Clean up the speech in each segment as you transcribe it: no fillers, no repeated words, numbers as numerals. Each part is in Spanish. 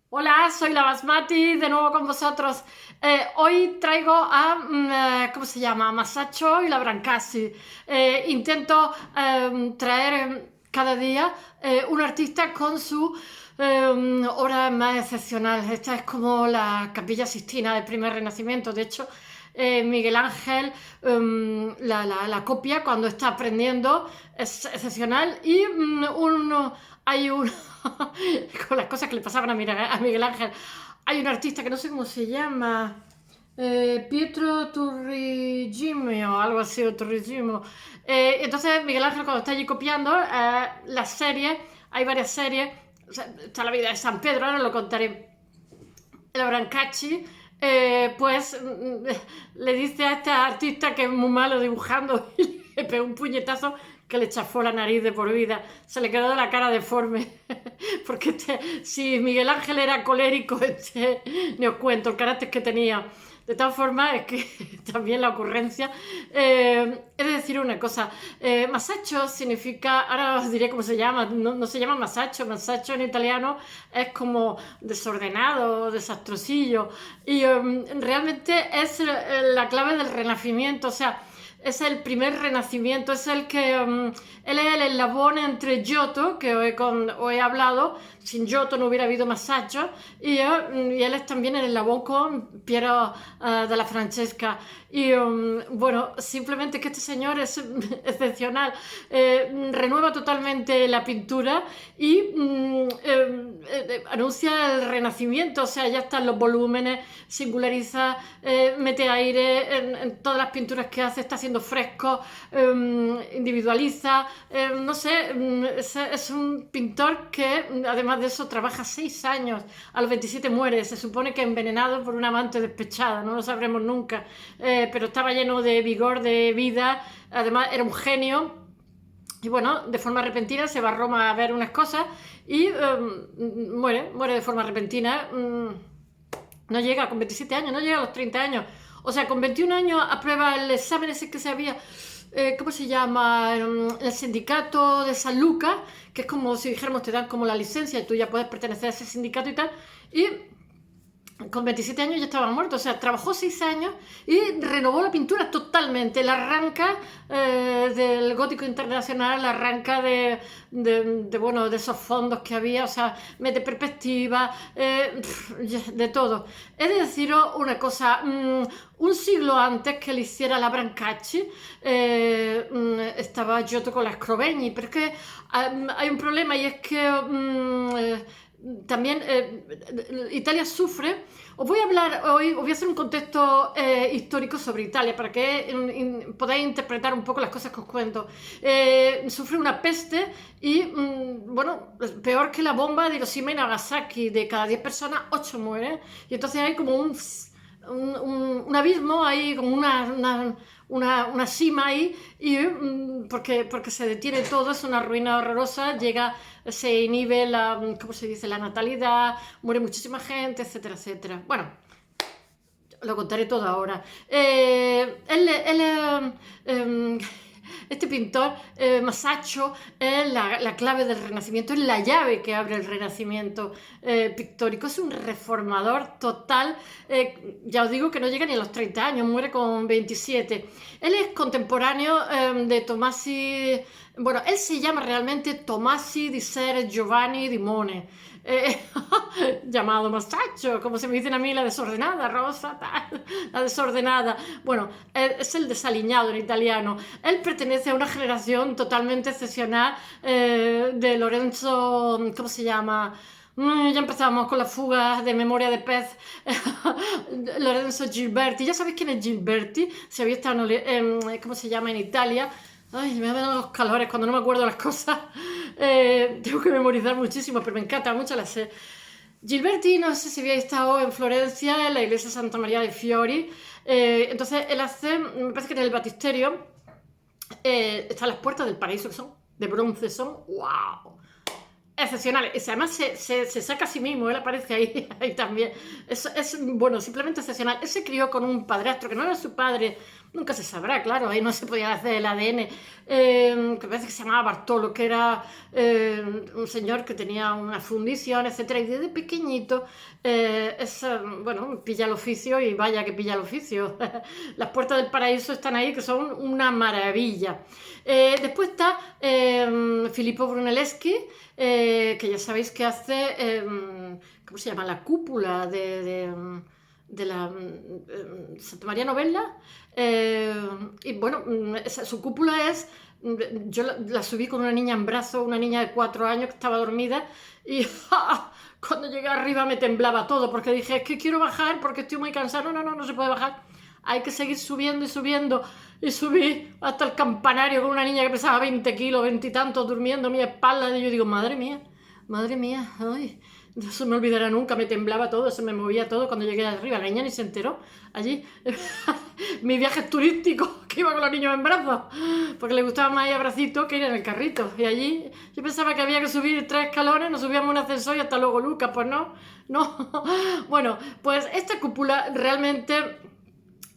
Hola, soy la Basmati, de nuevo con vosotros. Hoy traigo a, ¿cómo se llama? Masacho y la Brancasi. Intento traer cada día un artista con su obra más excepcional. Esta es como la Capilla Sixtina del primer Renacimiento. De hecho, Miguel Ángel la copia cuando está aprendiendo, es excepcional. Y hay un con las cosas que le pasaban a Miguel Ángel. Hay un artista que no sé cómo se llama, Pietro Turrigimio, algo así, o Turrigimo. Entonces Miguel Ángel cuando está allí copiando las series, hay varias series, o sea, está la vida de San Pedro, ahora lo contaré. La Brancacci, pues le dice a este artista que es muy malo dibujando y le pegó un puñetazo que le chafó la nariz de por vida. Se le quedó la cara deforme. Porque si Miguel Ángel era colérico, ni os cuento el carácter que tenía. De tal forma es que también la ocurrencia. He de decir una cosa. Masacho significa, ahora os diré cómo se llama, no se llama masacho. Masacho en italiano es como desordenado, desastrosillo. Y realmente es la clave del renacimiento. O sea, es el primer renacimiento, es el que él es el eslabón entre Giotto, que os he hablado. Sin Giotto no hubiera habido Masaccio, y él es también el eslabón con Piero de la Francesca. Y bueno, simplemente que este señor es excepcional. Renueva totalmente la pintura y anuncia el renacimiento. O sea, ya están los volúmenes, singulariza, mete aire en todas las pinturas que hace, está haciendo frescos, individualiza, no sé, es un pintor que además de eso trabaja 6 años. A los 27 muere, se supone que envenenado por una amante despechada, no lo sabremos nunca. Pero estaba lleno de vigor, de vida, además era un genio. Y bueno, de forma repentina se va a Roma a ver unas cosas y muere de forma repentina. No llega con 27 años, no llega a los 30 años. O sea, con 21 años aprueba el examen ese que se había, ¿cómo se llama? El sindicato de San Lucas, que es como si dijéramos te dan como la licencia y tú ya puedes pertenecer a ese sindicato y tal. Y con 27 años ya estaba muerto. O sea, trabajó 6 años y renovó la pintura totalmente. La arranca del gótico internacional, la arranca bueno, de esos fondos que había. O sea, mete perspectiva, de todo. He de deciros una cosa. Un siglo antes que le hiciera la Brancacci, estaba Giotto con la Scrovegni, pero es que hay un problema, y es que también Italia sufre. Os voy a hablar hoy, os voy a hacer un contexto histórico sobre Italia para que podáis interpretar un poco las cosas que os cuento. Sufre una peste y, bueno, peor que la bomba de Hiroshima y Nagasaki. De cada 10 personas, 8 mueren. Y entonces hay como un abismo, hay como una cima ahí, y porque se detiene todo, es una ruina horrorosa, se inhibe ¿cómo se dice? La natalidad, muere muchísima gente, etcétera, etcétera. Bueno, lo contaré todo ahora. Este pintor, Masaccio, es la clave del Renacimiento, es la llave que abre el Renacimiento pictórico. Es un reformador total. Ya os digo que no llega ni a los 30 años, muere con 27. Él es contemporáneo de Tomasi. Bueno, él se llama realmente Tomasi di Ser Giovanni di Mone. Llamado Masaccio, como se me dicen a mí, la desordenada, Rosa, tal, la desordenada. Bueno, es el desaliñado en italiano. Él pertenece a una generación totalmente excepcional de Lorenzo, ¿cómo se llama? Ya empezamos con las fugas de memoria de pez. Lorenzo Gilberti. ¿Ya sabéis quién es Gilberti? Si habéis estado ¿cómo se llama? En Italia. Ay, me dan los calores cuando no me acuerdo las cosas. Tengo que memorizar muchísimo, pero me encanta mucho la sé. Gilberti, no sé si había estado en Florencia, en la iglesia Santa María de Fiori. Entonces él hace, me parece que en el baptisterio, están las puertas del paraíso, que son de bronce, son ¡wow! Excepcionales. Y además se saca a sí mismo, él aparece ahí también. Es, bueno, simplemente excepcional. Él se crió con un padrastro que no era su padre nunca se sabrá, claro, ahí no se podía hacer el ADN, que parece que se llamaba Bartolo, que era un señor que tenía una fundición, etcétera, y desde pequeñito bueno, pilla el oficio y vaya que pilla el oficio. Las puertas del paraíso están ahí, que son una maravilla. Después está Filippo Brunelleschi, que ya sabéis que hace, ¿cómo se llama? La cúpula de la Santa María Novella, y bueno, su cúpula es, yo la subí con una niña en brazos, una niña de 4 años que estaba dormida, y cuando llegué arriba me temblaba todo, porque dije, es que quiero bajar porque estoy muy cansado. No se puede bajar, hay que seguir subiendo y subiendo, y subí hasta el campanario con una niña que pesaba 20 kilos, 20 y tantos, durmiendo a mi espalda, y yo digo, madre mía, ay, no se me olvidará nunca, me temblaba todo, se me movía todo cuando llegué arriba. La niña ni se enteró. Allí, mis viajes turísticos, que iba con los niños en brazos, porque le gustaba más ir a bracito que ir en el carrito. Y allí yo pensaba que había que subir 3 escalones, nos subíamos un ascensor y hasta luego, Lucas. Pues no. Bueno, pues esta cúpula realmente...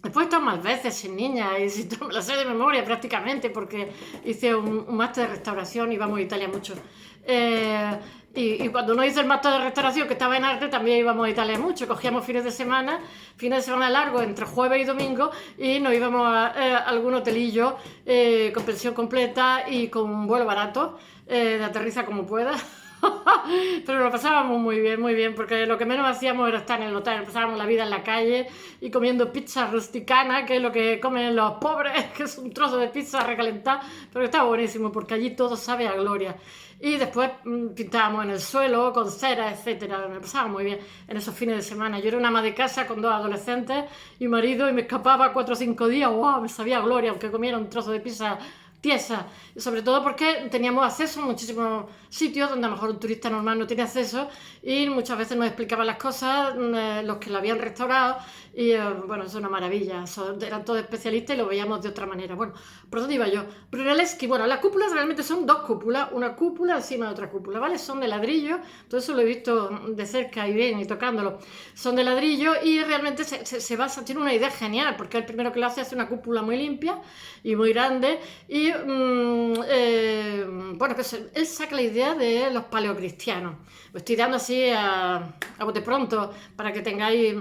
Después he estado más veces sin niña y si me la sé de memoria prácticamente, porque hice un máster de restauración y vamos a Italia mucho. Y cuando no hice el máster de restauración, que estaba en arte, también íbamos a Italia mucho. Cogíamos fines de semana largos entre jueves y domingo, y nos íbamos a algún hotelillo con pensión completa y con un vuelo barato, de aterriza como pueda. Pero lo pasábamos muy bien, porque lo que menos hacíamos era estar en el hotel. Pasábamos la vida en la calle y comiendo pizza rusticana, que es lo que comen los pobres, que es un trozo de pizza recalentada, pero está buenísimo porque allí todo sabe a gloria. Y después pintábamos en el suelo con cera, etcétera. Me pasaba muy bien en esos fines de semana. Yo era una ama de casa con 2 adolescentes y marido, y me escapaba 4 o 5 días. ¡Wow! Me sabía a gloria, aunque comiera un trozo de pizza tiesa, sobre todo porque teníamos acceso a muchísimos sitios donde a lo mejor un turista normal no tiene acceso, y muchas veces nos explicaban las cosas los que lo habían restaurado, y bueno, es una maravilla, eran todos especialistas y lo veíamos de otra manera. Bueno, ¿por dónde iba yo? Brunelleschi, bueno, las cúpulas realmente son 2 cúpulas, una cúpula encima de otra cúpula, ¿vale? Son de ladrillo, todo eso lo he visto de cerca y bien, y tocándolo, son de ladrillo, y realmente se basa, tiene una idea genial, porque el primero que lo hace una cúpula muy limpia y muy grande, y bueno, que él saca la idea de los paleocristianos. Lo estoy dando así a bote pronto para que tengáis...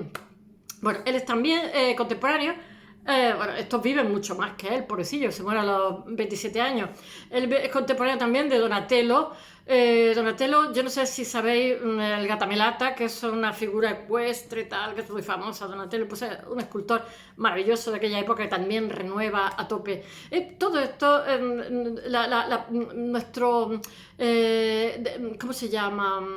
Bueno, él es también contemporáneo. Bueno, estos viven mucho más que él, pobrecillo, se muere a los 27 años. Él es contemporáneo también de Donatello. Donatello, yo no sé si sabéis el Gatamelata, que es una figura ecuestre, tal, que es muy famosa. Donatello, pues es un escultor maravilloso de aquella época que también renueva a tope. Todo esto, nuestro, ¿cómo se llama?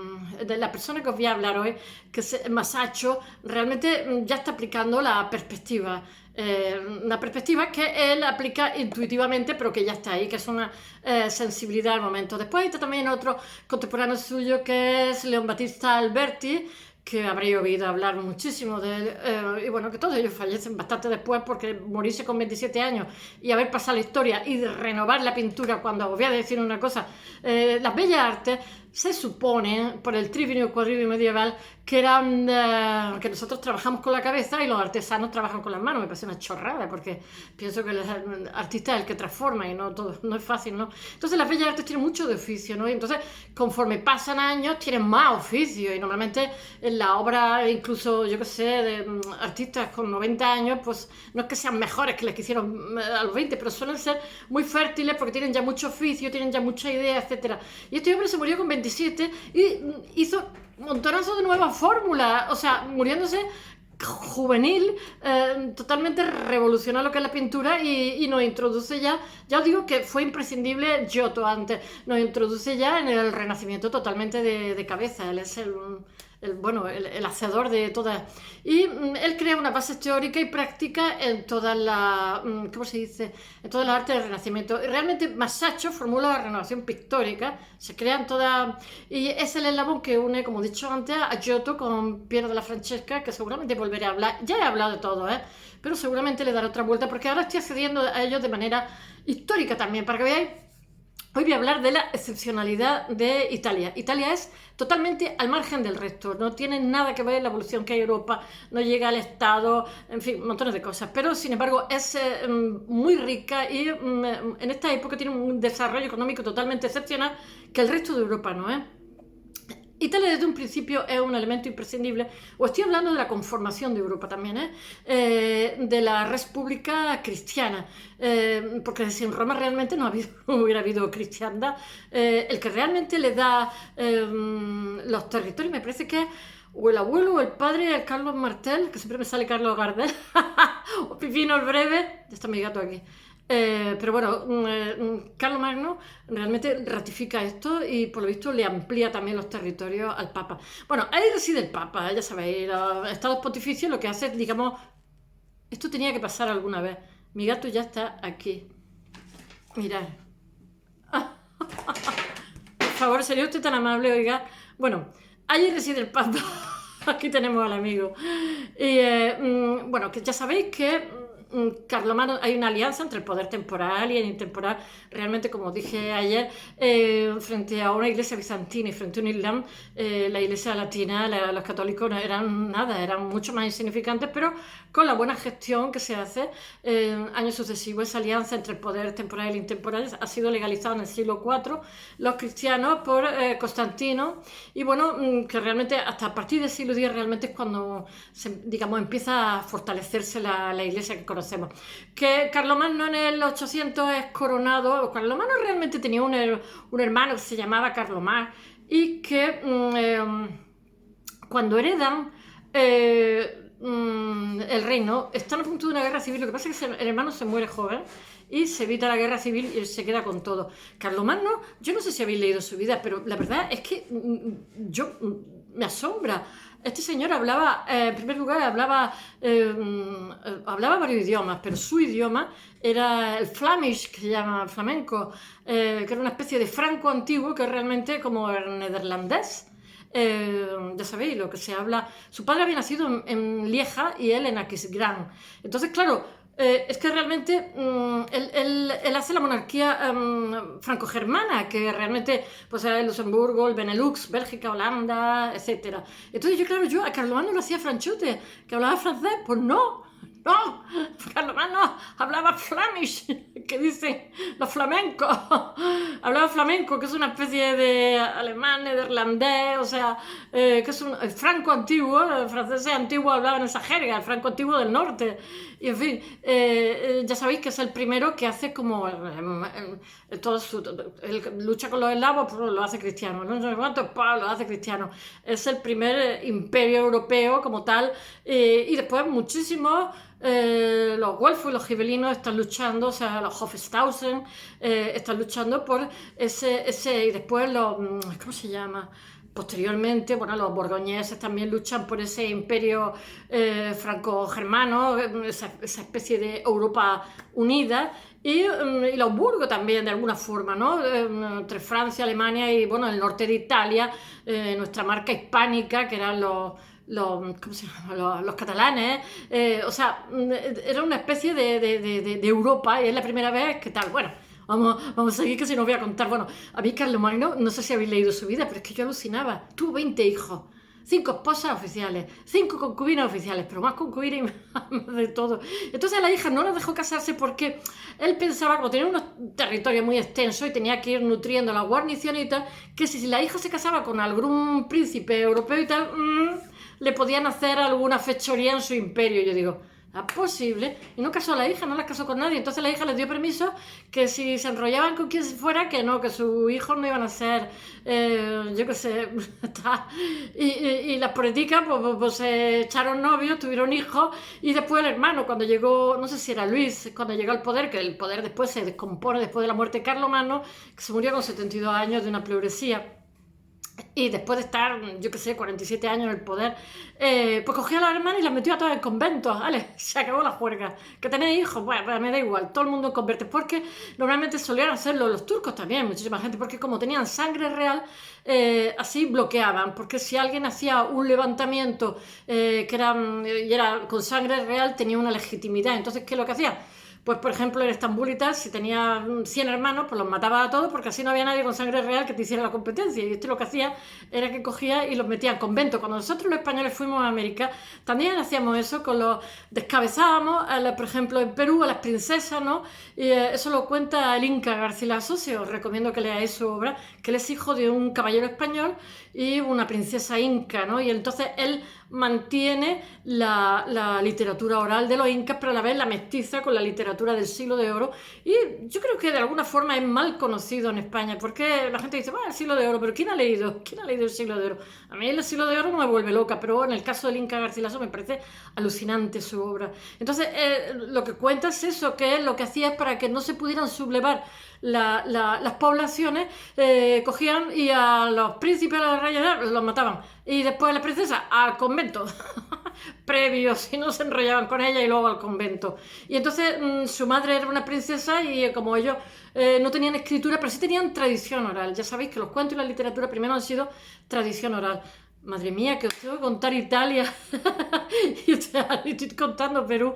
De la persona que os voy a hablar hoy, que es Masaccio, realmente ya está aplicando la perspectiva. Una perspectiva que él aplica intuitivamente, pero que ya está ahí, que es una sensibilidad al momento. Después está también otro contemporáneo suyo, que es Leon Battista Alberti, que habréis oído hablar muchísimo de él, y bueno, que todos ellos fallecen bastante después, porque morirse con 27 años y haber pasado la historia y renovar la pintura, cuando os voy a decir una cosa, las bellas artes se supone, por el trivium y quadrivium medieval, que eran que nosotros trabajamos con la cabeza y los artesanos trabajan con las manos. Me parece una chorrada, porque pienso que el artista es el que transforma y no todo, no es fácil, ¿no? Entonces las bellas artes tienen mucho de oficio, ¿no? Y entonces, conforme pasan años, tienen más oficio, y normalmente en la obra, incluso, yo qué sé, de artistas con 90 años, pues no es que sean mejores que las que hicieron a los 20, pero suelen ser muy fértiles porque tienen ya mucho oficio, tienen ya mucha idea, etcétera. Y este hombre se murió con 27 y hizo montonazo de nuevas fórmulas, o sea, muriéndose juvenil, totalmente revolucionó lo que es la pintura, y nos introduce ya os digo que fue imprescindible Giotto antes, nos introduce ya en el Renacimiento totalmente de cabeza. Él es el hacedor de todas, y él crea una base teórica y práctica en todas las, ¿cómo se dice?, en todas las artes del Renacimiento. Y realmente Masaccio formula la renovación pictórica, se crean todas, y es el eslabón que une, como he dicho antes, a Giotto con Piero della Francesca, que seguramente volveré a hablar. Ya he hablado de todo, pero seguramente le daré otra vuelta, porque ahora estoy accediendo a ellos de manera histórica también, para que veáis Hoy voy a hablar de la excepcionalidad de Italia. Italia es totalmente al margen del resto, no tiene nada que ver la evolución que hay en Europa, no llega al Estado, en fin, montones de cosas, pero sin embargo es muy rica y en esta época tiene un desarrollo económico totalmente excepcional que el resto de Europa no es. Italia desde un principio es un elemento imprescindible, o estoy hablando de la conformación de Europa también, de la República Cristiana, porque si en Roma realmente no hubiera habido cristiandad, el que realmente le da los territorios, me parece que es o el abuelo o el padre de Carlos Martel, que siempre me sale Carlos Gardel, o Pipino el Breve, ya está mi gato aquí. Pero bueno, Carlos Magno realmente ratifica esto y por lo visto le amplía también los territorios al Papa. Bueno, ahí reside el Papa, ya sabéis, los estados pontificios lo que hace es, digamos, esto tenía que pasar alguna vez. Mi gato ya está aquí. Mirad. Por favor, ¿sería usted tan amable, oiga? Bueno, allí reside el Papa. Aquí tenemos al amigo. Y bueno, que ya sabéis que Carlomagno, hay una alianza entre el poder temporal y el intemporal, realmente como dije ayer, frente a una iglesia bizantina y frente a un islam, la iglesia latina, los católicos no eran nada, eran mucho más insignificantes, pero con la buena gestión que se hace años sucesivos, esa alianza entre el poder temporal y el intemporal ha sido legalizada en el siglo IV, los cristianos por Constantino, y bueno, que realmente hasta a partir del siglo X realmente es cuando, digamos, empieza a fortalecerse la iglesia que conocemos. Que Carlomagno en el 800 es coronado. Carlomagno realmente tenía un hermano que se llamaba Carlomar y que cuando heredan el reino están a punto de una guerra civil. Lo que pasa es que el hermano se muere joven y se evita la guerra civil y él se queda con todo. Carlomagno, yo no sé si habéis leído su vida, pero la verdad es que me asombra. Este señor hablaba, en primer lugar, hablaba varios idiomas, pero su idioma era el flamish, que se llama flamenco, que era una especie de franco antiguo, que es realmente como el neerlandés. Ya sabéis, lo que se habla. Su padre había nacido en Lieja y él en Aquisgrán. Entonces, claro, es que realmente él hace la monarquía franco-germana, que realmente pues era el Luxemburgo, el Benelux, Bélgica, Holanda, etc. Entonces yo a Carlomagno lo hacía franchute, que hablaba francés, pues no, Carlomagno hablaba flamish, que dicen los flamencos, hablaba flamenco, que es una especie de alemán, neerlandés, o sea, que es el franco antiguo, el francés antiguo hablaban esa jerga, el franco antiguo del norte, y en fin, ya sabéis que es el primero que hace como él lucha con los eslavos, pues lo hace cristiano, no sé cuánto, lo hace cristiano, es el primer imperio europeo como tal, y después muchísimos los guelfos y los gibelinos están luchando, o sea, los Hofstausen están luchando por ese y después los, ¿cómo se llama? Posteriormente, bueno, los borgoñeses también luchan por ese imperio franco-germano, esa especie de Europa unida, y los Burgos también, de alguna forma, ¿no? Entre Francia, Alemania y, bueno, el norte de Italia, nuestra marca hispánica, que eran ¿cómo se llama? Los catalanes, o sea, era una especie de Europa y es la primera vez que tal, bueno, vamos a seguir que si no voy a contar, bueno, a mí Carlomagno, no sé si habéis leído su vida, pero es que yo alucinaba, tuvo 20 hijos, 5 esposas oficiales, 5 concubinas oficiales, pero más concubinas y más de todo. Entonces a la hija no la dejó casarse porque él pensaba, como tenía unos territorios muy extensos y tenía que ir nutriendo la guarnición y tal, que si la hija se casaba con algún príncipe europeo y tal, le podían hacer alguna fechoría en su imperio. Yo digo, ¿es posible? Y no casó a la hija, no la casó con nadie. Entonces la hija les dio permiso que si se enrollaban con quien fuera, que no, que sus hijos no iban a ser, yo qué sé, y las políticas pues se echaron novios, tuvieron hijos, y después el hermano, cuando llegó, no sé si era Luis, cuando llegó al poder, que el poder después se descompone después de la muerte de Carlomagno, que se murió con 72 años de una pleuresía. Y después de estar, yo qué sé, 47 años en el poder, pues cogió a las hermanas y las metió a todas en conventos, ¿vale? Se acabó la juerga. ¿Que tenéis hijos? Bueno, pues me da igual, todo el mundo en convertes, porque normalmente solían hacerlo los turcos también, muchísima gente, porque como tenían sangre real, así bloqueaban, porque si alguien hacía un levantamiento y era con sangre real, tenía una legitimidad. Entonces, ¿qué es lo que hacía? pues por ejemplo en Estambul y tal, si tenía 100 hermanos, pues los mataba a todos porque así no había nadie con sangre real que te hiciera la competencia. Y esto lo que hacía era que cogía y los metía en convento. Cuando nosotros los españoles fuimos a América, también hacíamos eso, descabezábamos, por ejemplo en Perú, a las princesas, ¿no? Y eso lo cuenta el Inca Garcilaso, os recomiendo que leáis su obra, que él es hijo de un caballero español y una princesa inca, ¿no? Y entonces él mantiene la literatura oral de los incas, pero a la vez la mestiza con la literatura del Siglo de Oro. Y yo creo que de alguna forma es mal conocido en España, porque la gente dice, bueno, el Siglo de Oro, pero ¿quién ha leído el Siglo de Oro? A mí el Siglo de Oro no me vuelve loca, pero en el caso del Inca Garcilaso me parece alucinante su obra. Entonces, lo que cuenta es eso, que él lo que hacía es para que no se pudieran sublevar las poblaciones, cogían y a los príncipes, a los reyes, los mataban. Y después a la princesa al convento, previo, si no se enrollaban con ella, y luego al convento. Y entonces su madre era una princesa y como ellos no tenían escritura, pero sí tenían tradición oral. Ya sabéis que los cuentos y la literatura primero han sido tradición oral. Madre mía, que os tengo que contar Italia y estoy contando Perú.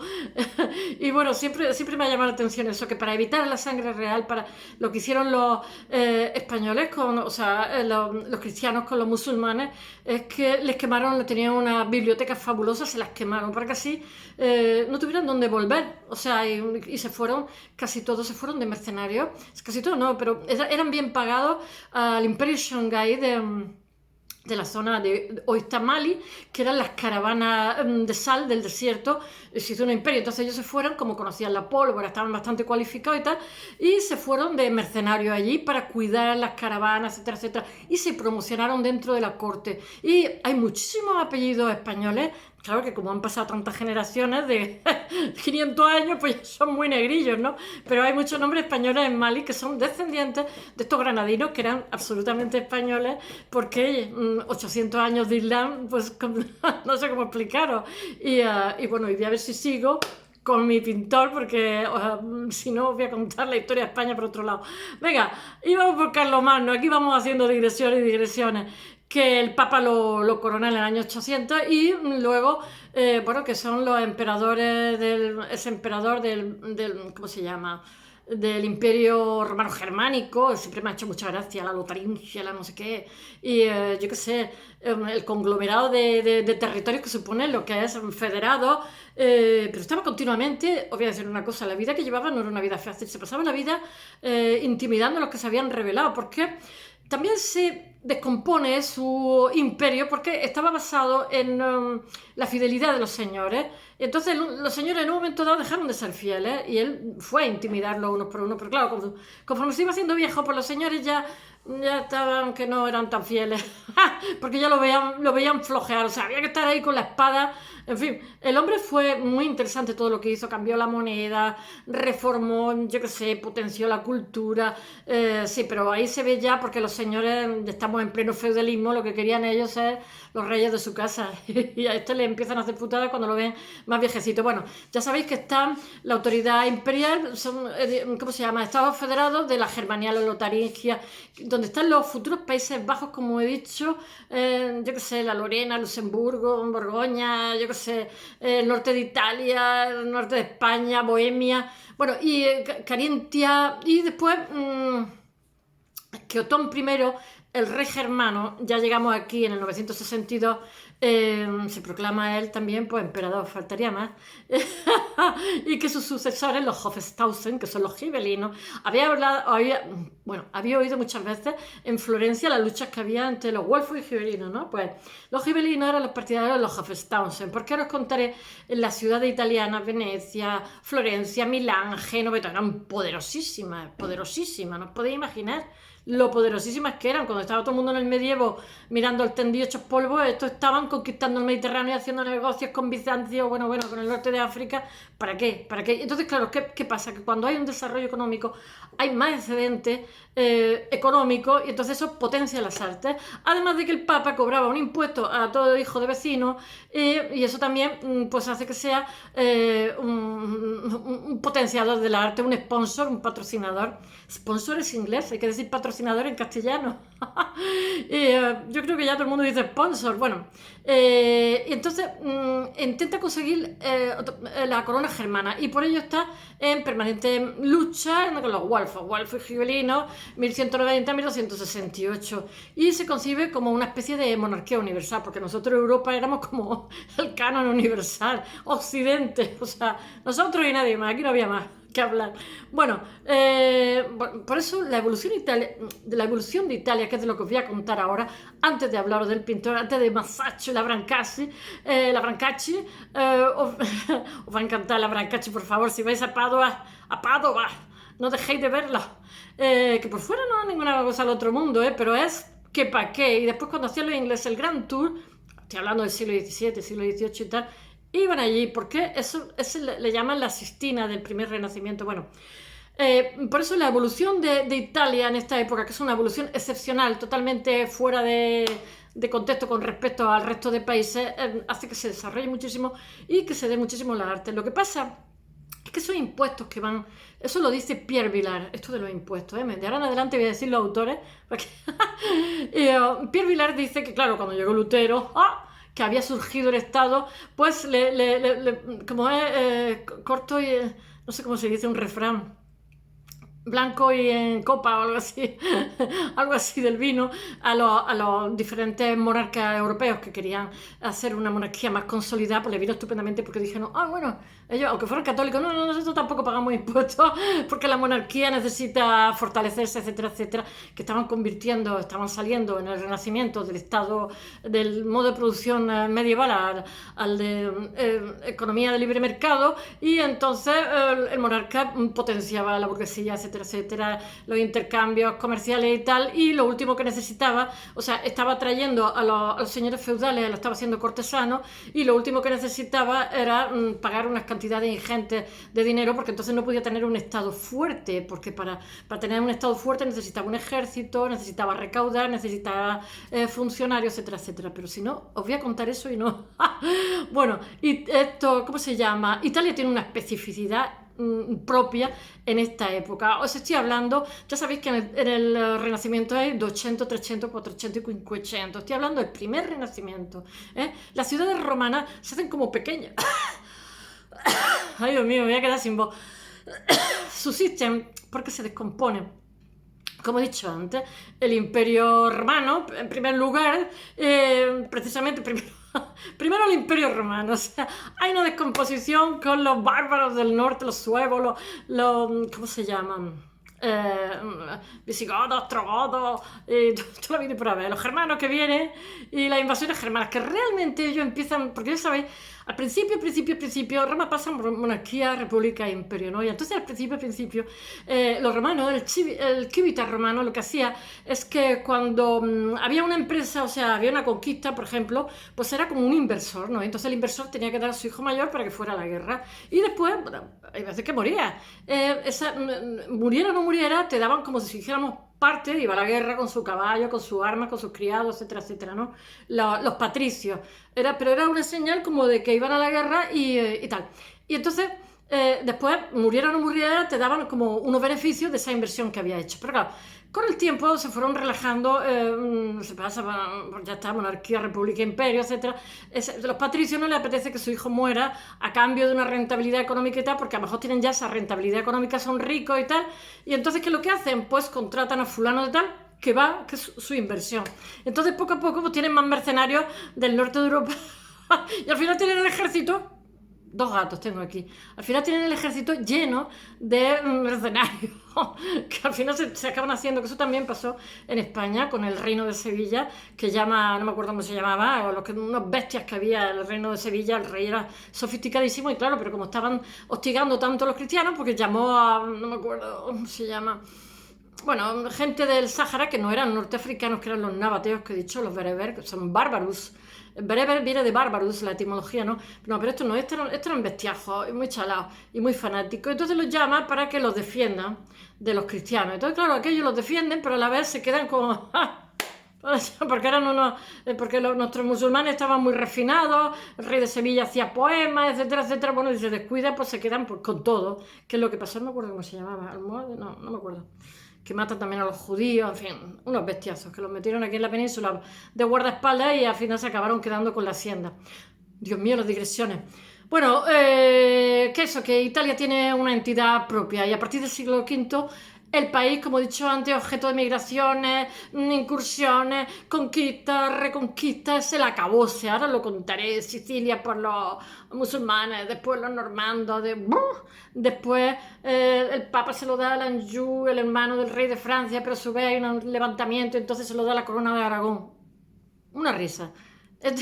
Y bueno, siempre me ha llamado la atención eso, que para evitar la sangre real, para lo que hicieron los españoles, los cristianos con los musulmanes, es que les quemaron, tenían una biblioteca fabulosa, se las quemaron para que así no tuvieran dónde volver. O sea, y se fueron, casi todos se fueron de mercenarios, casi todos no, pero eran bien pagados al Imperio Shanghái de la zona de Oistamali, que eran las caravanas de sal del desierto. Se hizo un imperio, entonces ellos se fueron, como conocían la pólvora, estaban bastante cualificados y tal, y se fueron de mercenarios allí para cuidar las caravanas, etcétera, etcétera, y se promocionaron dentro de la corte. Y hay muchísimos apellidos españoles. Claro que como han pasado tantas generaciones de 500 años, pues ya son muy negrillos, ¿no? Pero hay muchos nombres españoles en Mali que son descendientes de estos granadinos que eran absolutamente españoles, porque 800 años de Islam, pues no sé cómo explicaros. Y bueno, y voy a ver si sigo con mi pintor, porque si no os voy a contar la historia de España por otro lado. Venga, íbamos por Carlomagno, aquí vamos haciendo digresiones y digresiones, que el Papa lo corona en el año 800 y luego, bueno, que son los emperadores ese emperador del ¿cómo se llama?, del Imperio Romano Germánico. Siempre me ha hecho mucha gracia la Lotaringia, la no sé qué, y yo qué sé, el conglomerado de territorios que supone lo que es federado, pero estaba continuamente, os voy a decir una cosa, la vida que llevaba no era una vida fácil, se pasaba la vida intimidando a los que se habían rebelado, porque también se descompone su imperio porque estaba basado en la fidelidad de los señores. Entonces los señores en un momento dado dejaron de ser fieles y él fue a intimidarlos unos por uno, pero claro, conforme se iba haciendo viejo, pues los señores ya estaban que no eran tan fieles, porque ya lo veían flojear, o sea, había que estar ahí con la espada. En fin, el hombre fue muy interesante todo lo que hizo, cambió la moneda, reformó, yo qué sé, potenció la cultura, sí, pero ahí se ve ya, porque los señores, estamos en pleno feudalismo, lo que querían ellos es los reyes de su casa, y a este le empiezan a hacer putadas cuando lo ven más viejecito. Bueno, ya sabéis que está la autoridad imperial, son, ¿cómo se llama?, Estados Federados de la Germania, la Lotaringia, donde están los futuros Países Bajos, como he dicho, yo qué sé, la Lorena, Luxemburgo, Borgoña, yo qué sé, el norte de Italia, el norte de España, Bohemia, bueno, y Carintia, y después que Otón I, el rey germano, ya llegamos aquí en el 962, se proclama él también pues emperador, faltaría más, y que sus sucesores, los Hofstaufen, que son los gibelinos, había oído muchas veces en Florencia las luchas que había entre los güelfos y gibelinos, ¿no? Pues los gibelinos eran los partidarios de los Hofstaufen, porque ahora os contaré en las ciudades italianas, Venecia, Florencia, Milán, Génova, eran poderosísimas, no os podéis imaginar lo poderosísimas que eran. Cuando estaba todo el mundo en el medievo mirando el tendido hechos polvo, estos estaban conquistando el Mediterráneo y haciendo negocios con Bizancio, bueno, con el norte de África. ¿Para qué? Entonces, claro, ¿qué pasa? Que cuando hay un desarrollo económico hay más excedente económico, y entonces eso potencia las artes. Además de que el Papa cobraba un impuesto a todo hijo de vecino, y eso también pues hace que sea un potenciador del arte, un sponsor, un patrocinador. Sponsor es inglés, hay que decir patrocinador patrocinador en castellano. Y yo creo que ya todo el mundo dice sponsor. Bueno, y entonces intenta conseguir la corona germana y por ello está en permanente lucha con los Wolfos y Gibelinos, 1190-1268, y se concibe como una especie de monarquía universal, porque nosotros en Europa éramos como el canon universal, Occidente, o sea, nosotros y nadie más, aquí no había más que hablar. Bueno, por eso la evolución de Italia, que es de lo que os voy a contar ahora, antes de hablaros del pintor, antes de Masaccio y la Brancacci, os, os va a encantar la Brancacci, por favor, si vais a Padua, no dejéis de verla, que por fuera no es ninguna cosa al otro mundo, pero es que pa' qué. Y después cuando hacían los ingleses el Grand Tour, estoy hablando del siglo XVII, siglo XVIII y tal, iban allí, porque eso le llaman la Sistina del primer Renacimiento. Bueno, por eso la evolución de Italia en esta época, que es una evolución excepcional, totalmente fuera de contexto con respecto al resto de países, hace que se desarrolle muchísimo y que se dé muchísimo la arte. Lo que pasa es que esos impuestos que van, eso lo dice Pierre Vilar, esto de los impuestos, de ahora en adelante voy a decir los autores, porque Pierre Vilar dice que claro, cuando llegó Lutero, que había surgido el Estado, pues como es corto y no sé cómo se dice un refrán, blanco y en copa o algo así, algo así del vino, a los diferentes monarcas europeos que querían hacer una monarquía más consolidada, pues le vino estupendamente porque dijeron, bueno, ellos, aunque fueran católicos, no, nosotros tampoco pagamos impuestos porque la monarquía necesita fortalecerse, etcétera, etcétera, que estaban saliendo en el Renacimiento del Estado, del modo de producción medieval al de economía de libre mercado, y entonces el monarca potenciaba la burguesía, etcétera, etcétera, los intercambios comerciales y tal, y lo último que necesitaba, o sea, estaba trayendo a los señores feudales, lo estaba haciendo cortesanos, y lo último que necesitaba era pagar unas cantidades ingentes de dinero, porque entonces no podía tener un Estado fuerte, porque para tener un Estado fuerte necesitaba un ejército, necesitaba recaudar, necesitaba funcionarios, etcétera, etcétera. Pero si no, os voy a contar eso y no. Bueno, y esto, ¿cómo se llama? Italia tiene una especificidad propia en esta época. Os estoy hablando, ya sabéis que en el Renacimiento hay 200, 300, 400 y 500. Estoy hablando del primer Renacimiento. Las ciudades romanas se hacen como pequeñas. Ay, Dios mío, me voy a quedar sin voz. Subsisten porque se descomponen. Como he dicho antes, el Imperio Romano, en primer lugar, precisamente primero el Imperio Romano, o sea, hay una descomposición con los bárbaros del norte, los suevos, ¿cómo se llaman? Visigodos, ostrogodos, toda la vida por haber, los germanos que vienen y las invasiones germanas, que realmente ellos empiezan, porque ya sabéis, al principio, Roma pasa monarquía, república e imperio, ¿no? Y entonces al principio, los romanos, el civitas romano lo que hacía es que cuando había una empresa, o sea, había una conquista, por ejemplo, pues era como un inversor, ¿no? Entonces el inversor tenía que dar a su hijo mayor para que fuera a la guerra. Y después, bueno, hay veces que moría. Muriera o no muriera, te daban como si dijéramos parte, iba a la guerra con su caballo, con sus armas, con sus criados, etcétera, etcétera, ¿no? Los patricios. Pero era una señal como de que iban a la guerra y tal. Y entonces, después, muriera o no muriera, te daban como unos beneficios de esa inversión que había hecho. Pero claro, con el tiempo se fueron relajando, se pasa, ya está, monarquía, república, imperio, etcétera. Los patricios no les apetece que su hijo muera a cambio de una rentabilidad económica y tal, porque a lo mejor tienen ya esa rentabilidad económica, son ricos y tal. Y entonces, ¿qué es lo que hacen? Pues contratan a fulano de tal, que es su inversión. Entonces, poco a poco, pues tienen más mercenarios del norte de Europa. Y al final tienen el ejército. Dos gatos tengo aquí. Al final tienen el ejército lleno de mercenarios que al final se acaban haciendo, que eso también pasó en España con el reino de Sevilla, que no me acuerdo cómo se llamaba, unos bestias que había en el reino de Sevilla. El rey era sofisticadísimo y claro, pero como estaban hostigando tanto a los cristianos, porque llamó a, no me acuerdo cómo se llama, bueno, gente del Sáhara que no eran norteafricanos, que eran los nabateos que he dicho, los bereber, que son bárbaros. Bereber viene de bárbaros, la etimología, ¿no? No, pero esto no, estos eran bestiajos, muy chalados y muy fanáticos. Entonces los llaman para que los defiendan de los cristianos. Entonces, claro, aquellos los defienden, pero a la vez se quedan como... porque nuestros musulmanes estaban muy refinados, el rey de Sevilla hacía poemas, etcétera, etcétera. Bueno, y se descuida, pues se quedan con todo. ¿Qué es lo que pasó? No me acuerdo cómo se llamaba. No me acuerdo. que matan también a los judíos, en fin, unos bestiazos que los metieron aquí en la península de guardaespaldas y al final se acabaron quedando con la hacienda. Dios mío, las digresiones. Bueno, que eso, que Italia tiene una entidad propia y a partir del siglo V el país, como he dicho antes, objeto de migraciones, incursiones, conquistas, reconquistas, es el acabose. Ahora lo contaré. Sicilia por los musulmanes, después los normandos, después el Papa se lo da a l'Anjou, el hermano del rey de Francia, pero a su vez hay un levantamiento y entonces se lo da a la corona de Aragón. Una risa.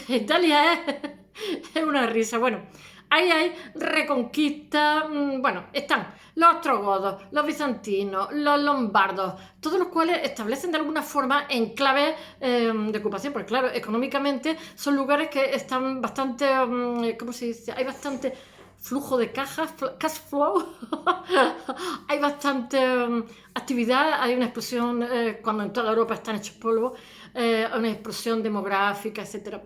Italia es una risa. Bueno, ahí hay reconquista. Bueno, están los ostrogodos, los bizantinos, los lombardos, todos los cuales establecen de alguna forma enclaves de ocupación, porque claro, económicamente son lugares que están bastante, ¿cómo se dice? Hay bastante flujo de cajas, cash flow, hay bastante actividad, hay una explosión, cuando en toda Europa están hechos polvo, una explosión demográfica, etc.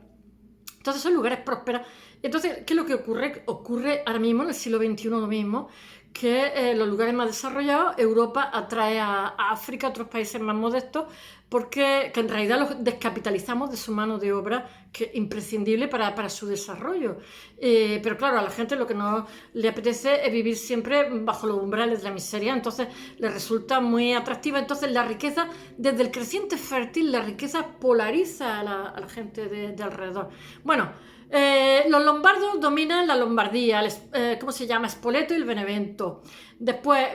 Entonces son lugares prósperos. Entonces, ¿qué es lo que ocurre? Ocurre ahora mismo, en el siglo XXI, lo mismo, que los lugares más desarrollados, Europa atrae a África, a otros países más modestos, porque que en realidad los descapitalizamos de su mano de obra, que es imprescindible para su desarrollo. Pero claro, a la gente lo que no le apetece es vivir siempre bajo los umbrales de la miseria, entonces le resulta muy atractiva. Entonces la riqueza, desde el creciente fértil, la riqueza polariza a la gente de alrededor. Bueno, los lombardos dominan la Lombardía, ¿cómo se llama? Spoleto y el Benevento. Después,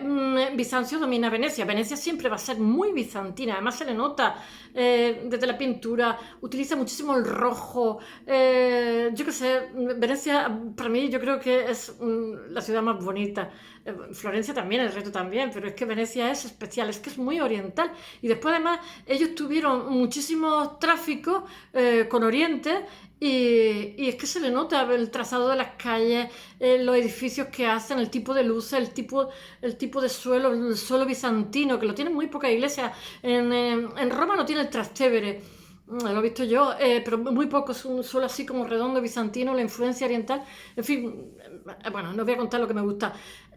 Bizancio domina Venecia. Venecia siempre va a ser muy bizantina, además se le nota desde la pintura, utiliza muchísimo el rojo. Yo qué sé, Venecia para mí yo creo que es la ciudad más bonita. Florencia también, el resto también, pero es que Venecia es especial, es que es muy oriental. Y después además ellos tuvieron muchísimo tráfico con Oriente. Y es que se le nota el trazado de las calles, los edificios que hacen, el tipo de luces, el tipo de suelo, el suelo bizantino, que lo tienen muy pocas iglesias. En Roma no tiene el Trastevere, lo he visto yo, pero muy poco, es un suelo así como redondo bizantino, la influencia oriental. En fin, bueno, no voy a contar lo que me gusta.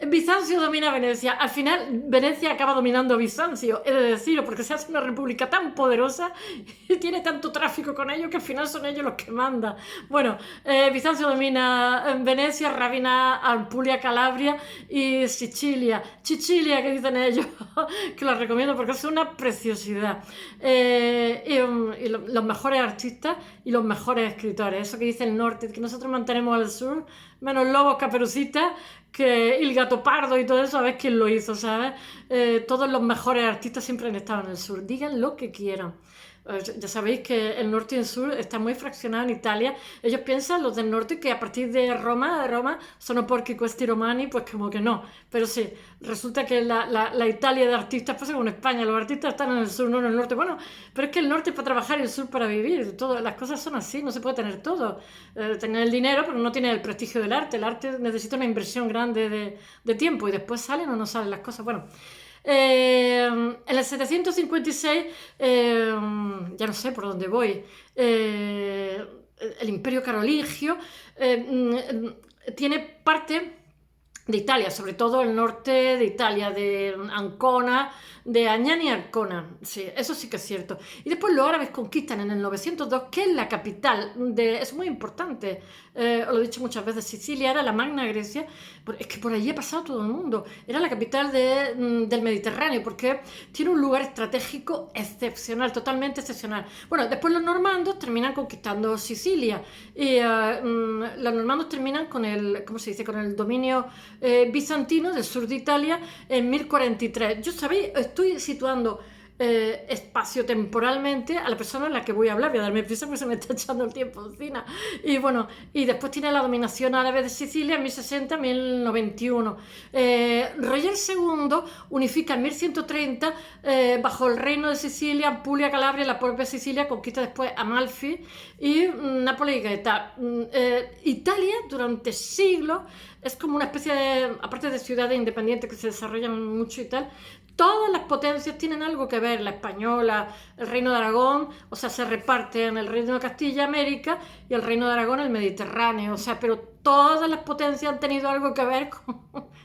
Bizancio domina Venecia. Al final, Venecia acaba dominando Bizancio, he de decirlo, porque se hace una república tan poderosa y tiene tanto tráfico con ellos que al final son ellos los que mandan. Bueno, Bizancio domina Venecia, Ravenna, Apulia, Calabria y Sicilia. Sicilia, que dicen ellos, que la recomiendo porque es una preciosidad. Y los mejores artistas y los mejores escritores. Eso que dice el norte, que nosotros mantenemos al sur, menos Lobos, Caperucita, que el Gato Pardo y todo eso, a ver quién lo hizo, ¿sabes? Todos los mejores artistas siempre han estado en el sur, digan lo que quieran. Ya sabéis que el norte y el sur están muy fraccionados en Italia. Ellos piensan, los del norte, que a partir de Roma, sono porchi questi romani, pues como que no. Pero sí, resulta que la Italia de artistas pasa como en España, los artistas están en el sur, no en el norte. Bueno, pero es que el norte es para trabajar y el sur para vivir. Las cosas son así, no se puede tener todo. Tener el dinero, pero no tiene el prestigio del arte. El arte necesita una inversión grande de tiempo y después salen o no salen las cosas. Bueno. En el 756, ya no sé por dónde voy, el Imperio Carolingio tiene parte de Italia, sobre todo el norte de Italia, de Ancona, de Agnani y Ancona, sí, eso sí que es cierto. Y después los árabes conquistan en el 902, que es la capital, es muy importante, os lo he dicho muchas veces, Sicilia era la Magna Grecia, es que por allí ha pasado todo el mundo, era la capital del Mediterráneo, porque tiene un lugar estratégico excepcional, totalmente excepcional. Bueno, después los normandos terminan conquistando Sicilia, y los normandos terminan con el, ¿cómo se dice?, con el dominio bizantino del sur de Italia en 1043. Yo sabéis, estoy situando espacio-temporalmente a la persona en la que voy a hablar. Voy a darme prisa porque se me está echando el tiempo encima. Y bueno, y después tiene la dominación árabe de Sicilia en 1060-1091. Roger II unifica en 1130 bajo el reino de Sicilia, Apulia, Calabria, la propia Sicilia, conquista después Amalfi y Nápoles y Gaeta. Italia durante siglos es como una especie de, aparte de ciudades independientes que se desarrollan mucho y tal, todas las potencias tienen algo que ver, la española, el Reino de Aragón, o sea, se reparten el Reino de Castilla, América, y el Reino de Aragón, el Mediterráneo, o sea, pero todas las potencias han tenido algo que ver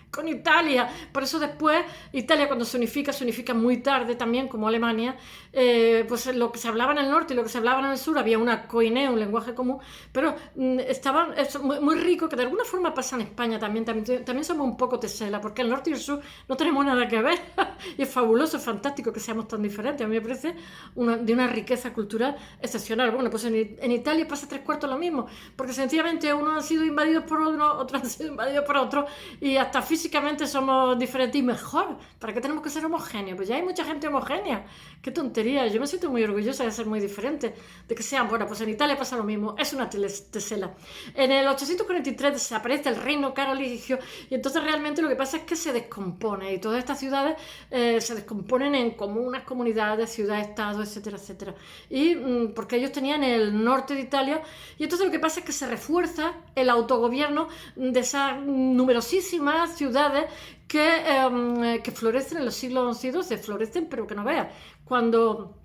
con Italia. Por eso después Italia, cuando se unifica muy tarde también, como Alemania, pues lo que se hablaba en el norte y lo que se hablaba en el sur, había una koiné, un lenguaje común, pero estaban muy rico, que de alguna forma pasa en España también somos un poco tesela, porque el norte y el sur no tenemos nada que ver, y es fabuloso, es fantástico que seamos tan diferentes. A mí me parece de una riqueza cultural excepcional. Bueno, pues en Italia pasa 3/4 lo mismo, porque sencillamente unos han sido invadidos por uno, otros han sido invadidos por otro, y hasta físicamente somos diferentes y mejor. ¿Para qué tenemos que ser homogéneos? Pues ya hay mucha gente homogénea. Qué tontería. Yo me siento muy orgullosa de ser muy diferente, de que sean, bueno, pues en Italia pasa lo mismo, es una tesela. En el 843 desaparece el reino carolingio, y entonces realmente lo que pasa es que se descompone, y todas estas ciudades se descomponen en comunas, comunidades, ciudades-estados, etcétera, etcétera. Y porque ellos tenían el norte de Italia, y entonces lo que pasa es que se refuerza el autogobierno de esas numerosísimas ciudades que florecen en los siglos XI y XII, florecen, pero que no veas. Cuando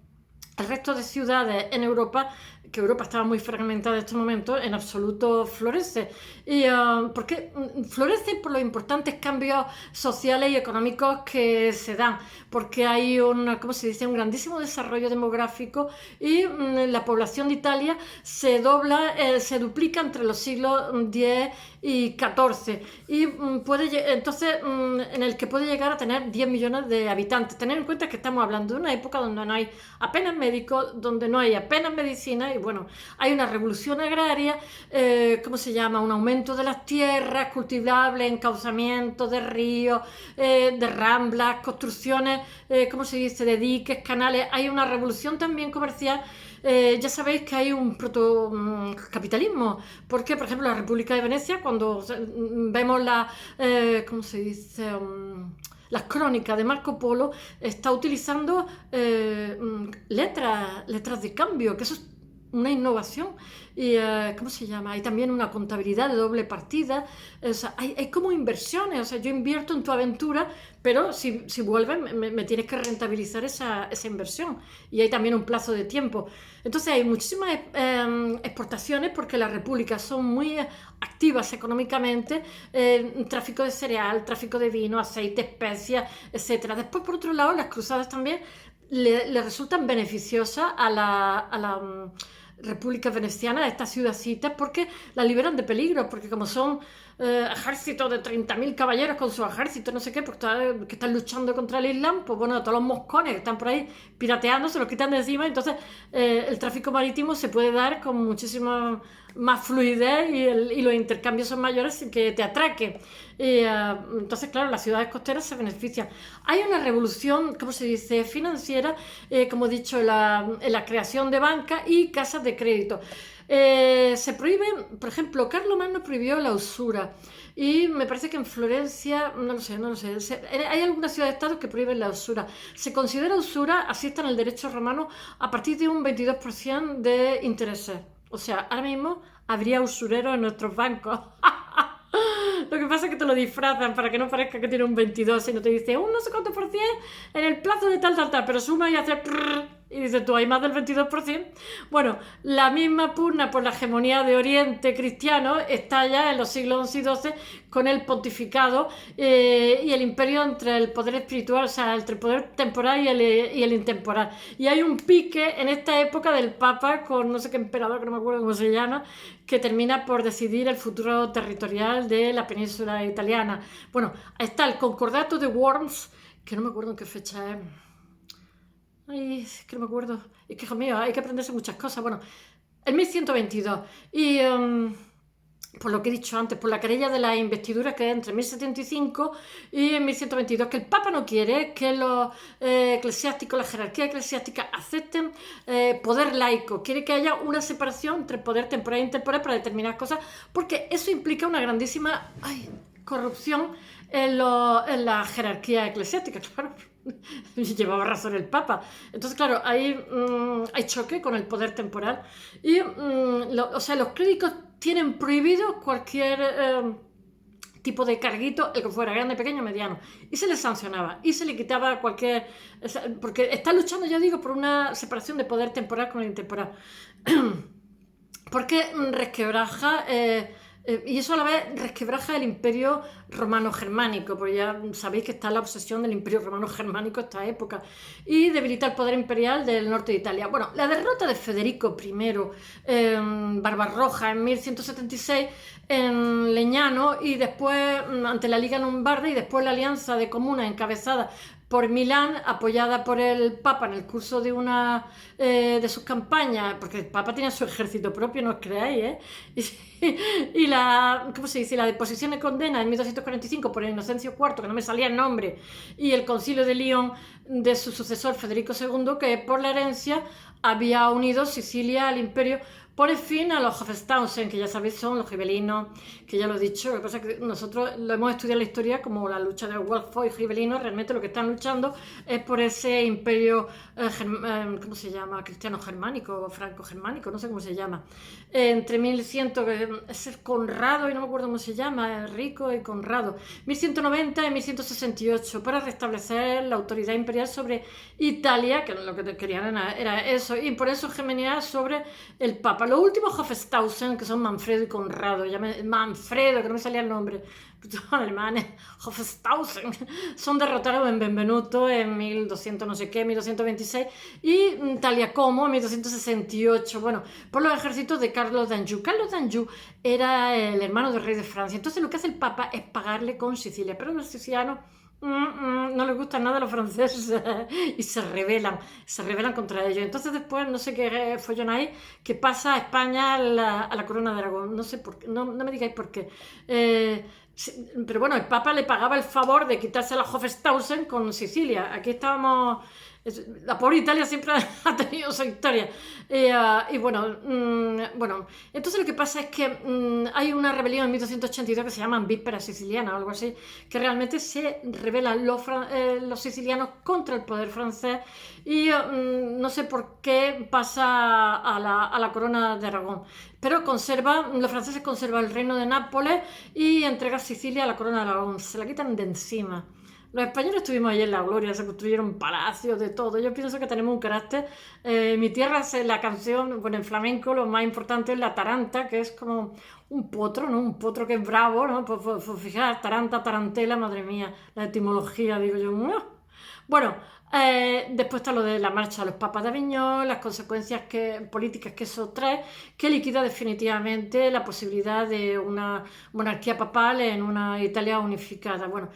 el resto de ciudades en Europa, que Europa estaba muy fragmentada en estos momentos, en absoluto florece. Y porque florece por los importantes cambios sociales y económicos que se dan, porque hay ¿cómo se dice?, un grandísimo desarrollo demográfico, y la población de Italia se duplica entre los siglos X y XIV, y entonces en el que puede llegar a tener 10 millones de habitantes. Tener en cuenta que estamos hablando de una época donde no hay apenas médicos, donde no hay apenas medicina, y bueno, hay una revolución agraria, ¿cómo se llama?, un aumento de las tierras cultivables, encauzamiento de ríos, de ramblas, construcciones, ¿cómo se dice?, de diques, canales. Hay una revolución también comercial. Ya sabéis que hay un protocapitalismo, porque por ejemplo la República de Venecia, cuando vemos ¿cómo se dice?, las crónicas de Marco Polo, está utilizando letras de cambio, que eso es una innovación. Y ¿cómo se llama? Hay también una contabilidad de doble partida. O sea, hay como inversiones. O sea, yo invierto en tu aventura, pero si vuelves me tienes que rentabilizar esa inversión. Y hay también un plazo de tiempo. Entonces hay muchísimas exportaciones, porque las repúblicas son muy activas económicamente, tráfico de cereal, tráfico de vino, aceite, especias, etc. Después, por otro lado, las cruzadas también le resultan beneficiosas a la República Veneciana, a estas ciudadcitas, porque la liberan de peligro, porque como son ejércitos de 30.000 caballeros con su ejército, no sé qué, porque que están luchando contra el Islam, pues bueno, todos los moscones que están por ahí pirateando se los quitan de encima. Entonces el tráfico marítimo se puede dar con muchísima más fluidez, y los intercambios son mayores sin que te atraque. Entonces, claro, las ciudades costeras se benefician. Hay una revolución, ¿cómo se dice?, financiera, como he dicho, en la creación de bancas y casas de crédito. Se prohíbe, por ejemplo, Carlomagno prohibió la usura, y me parece que en Florencia, no lo sé, hay algunas ciudades-estados que prohíben la usura. Se considera usura, así está en el derecho romano, a partir de un 22% de intereses. O sea, ahora mismo habría usureros en nuestros bancos. Lo que pasa es que te lo disfrazan para que no parezca que tiene un 22, y no te dice un no sé cuánto por cien en el plazo de tal, pero suma y hace y dices tú, hay más del 22%. Bueno, la misma pugna por la hegemonía de Oriente cristiano está ya en los siglos XI y XII, con el pontificado y el imperio entre el poder espiritual, o sea, entre el poder temporal y el intemporal. Y hay un pique en esta época del Papa con no sé qué emperador, que no me acuerdo cómo se llama, que termina por decidir el futuro territorial de la península italiana. Bueno, está el Concordato de Worms, que no me acuerdo en qué fecha es. Ay, es que no me acuerdo. Es que, hijo mío, hay que aprenderse muchas cosas. Bueno, en 1122. Y por lo que he dicho antes, por la querella de la investidura, que es entre 1075 y 1122, que el Papa no quiere que los eclesiásticos, la jerarquía eclesiástica, acepten poder laico. Quiere que haya una separación entre poder temporal e intemporal para determinadas cosas, porque eso implica una grandísima corrupción en la jerarquía eclesiástica, claro. Llevaba razón el Papa. Entonces, claro, hay choque con el poder temporal. Y, o sea, los clérigos tienen prohibido cualquier tipo de carguito, el que fuera grande, pequeño, mediano. Y se les sancionaba. Y se le quitaba cualquier... Porque está luchando, ya digo, por una separación de poder temporal con el intemporal. Porque resquebraja y eso a la vez resquebraja el imperio romano-germánico, porque ya sabéis que está la obsesión del imperio romano-germánico esta época, y debilita el poder imperial del norte de Italia. Bueno, la derrota de Federico I Barbarroja en 1176 en Legnano y después ante la Liga Lombarda y después la alianza de comunas encabezada por Milán, apoyada por el Papa en el curso de una de sus campañas, porque el Papa tenía su ejército propio, no os creáis, ¿eh? Y la, ¿cómo se dice? La deposición de condena en 1245 por Inocencio IV, que no me salía el nombre, y el concilio de Lyon de su sucesor Federico II, que por la herencia había unido Sicilia al imperio, pone fin a los Hohenstaufen, que ya sabéis son los gibelinos, que ya lo he dicho. Lo que pasa es que nosotros lo hemos estudiado en la historia como la lucha de Wolfo y gibelinos. Realmente lo que están luchando es por ese imperio, ¿cómo se llama? Cristiano-germánico, franco-germánico, no sé cómo se llama. Entre 1100, es el Conrado, y no me acuerdo cómo se llama, Rico y Conrado, 1190 y 1168, para restablecer la autoridad imperial sobre Italia, que lo que querían era eso, y por eso hegemonía sobre el Papa. Los últimos Hohenstaufen, que son Manfredo y Conrado, Manfredo, que no me salía el nombre, son alemanes, Hohenstaufen, son derrotados en Benvenuto en 1200 no sé qué, 1226, y Tagliacomo en 1268, bueno, por los ejércitos de Carlos d'Anjou. Carlos d'Anjou era el hermano del rey de Francia, entonces lo que hace el Papa es pagarle con Sicilia, pero los sicilianos no les gusta nada a los franceses y se rebelan contra ellos. Entonces después no sé qué follón hay que pasa a España a la corona de Aragón. No sé por qué, no me digáis por qué. Pero bueno, el Papa le pagaba el favor de quitarse a los Hohenstaufen con Sicilia. Aquí estábamos... La pobre Italia siempre ha tenido su historia. Y bueno, entonces lo que pasa es que hay una rebelión en 1282 que se llama Víspera Siciliana o algo así, que realmente se rebelan los sicilianos contra el poder francés y no sé por qué pasa a la corona de Aragón. Pero los franceses conservan el reino de Nápoles y entregan Sicilia a la corona de Aragón. Se la quitan de encima. Los españoles estuvimos allí en la gloria, se construyeron palacios, de todo. Yo pienso que tenemos un carácter. Mi tierra es la canción, bueno, en flamenco lo más importante es la taranta, que es como un potro, ¿no? Un potro que es bravo, ¿no? Pues fijaos, taranta, tarantela, madre mía, la etimología, digo yo. Bueno, después está lo de la marcha de los papas de Aviñón, las consecuencias políticas que eso trae, que liquida definitivamente la posibilidad de una monarquía papal en una Italia unificada. Bueno,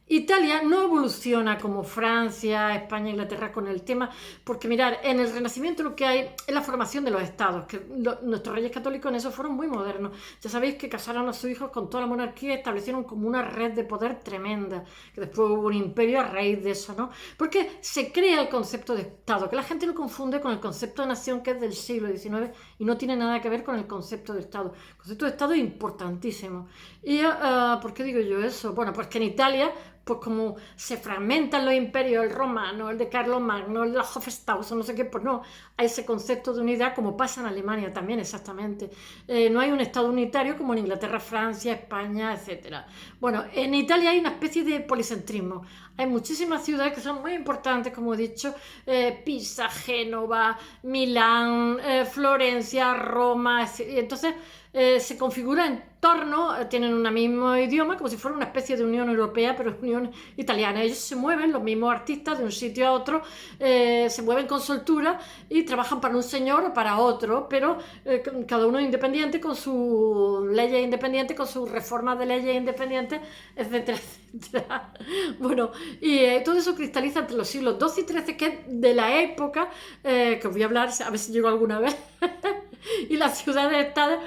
Italia no evoluciona como Francia, España, Inglaterra con el tema, porque mirad, en el Renacimiento lo que hay es la formación de los estados, que nuestros reyes católicos en eso fueron muy modernos. Ya sabéis que casaron a sus hijos con toda la monarquía y establecieron como una red de poder tremenda, que después hubo un imperio a raíz de eso, ¿no? Porque se crea el concepto de estado, que la gente lo confunde con el concepto de nación que es del siglo XIX y no tiene nada que ver con el concepto de estado. El concepto de estado es importantísimo. ¿Y por qué digo yo eso? Bueno, pues que en Italia, pues como se fragmentan los imperios, el romano, el de Carlomagno, el de los Hohenstaufen, no sé qué, pues no, hay ese concepto de unidad como pasa en Alemania también, exactamente. No hay un estado unitario como en Inglaterra, Francia, España, etc. Bueno, en Italia hay una especie de policentrismo. Hay muchísimas ciudades que son muy importantes, como he dicho, Pisa, Génova, Milán, Florencia, Roma, y entonces se configura en torno, tienen un mismo idioma, como si fuera una especie de Unión Europea, pero es Unión Italiana. Ellos se mueven, los mismos artistas, de un sitio a otro, se mueven con soltura y trabajan para un señor o para otro, pero cada uno independiente, con sus leyes independientes, con sus reformas de leyes independientes, etcétera, etcétera. Bueno, y todo eso cristaliza entre los siglos XII y XIII, que es de la época, que os voy a hablar, a ver si llego alguna vez, y las ciudades-estados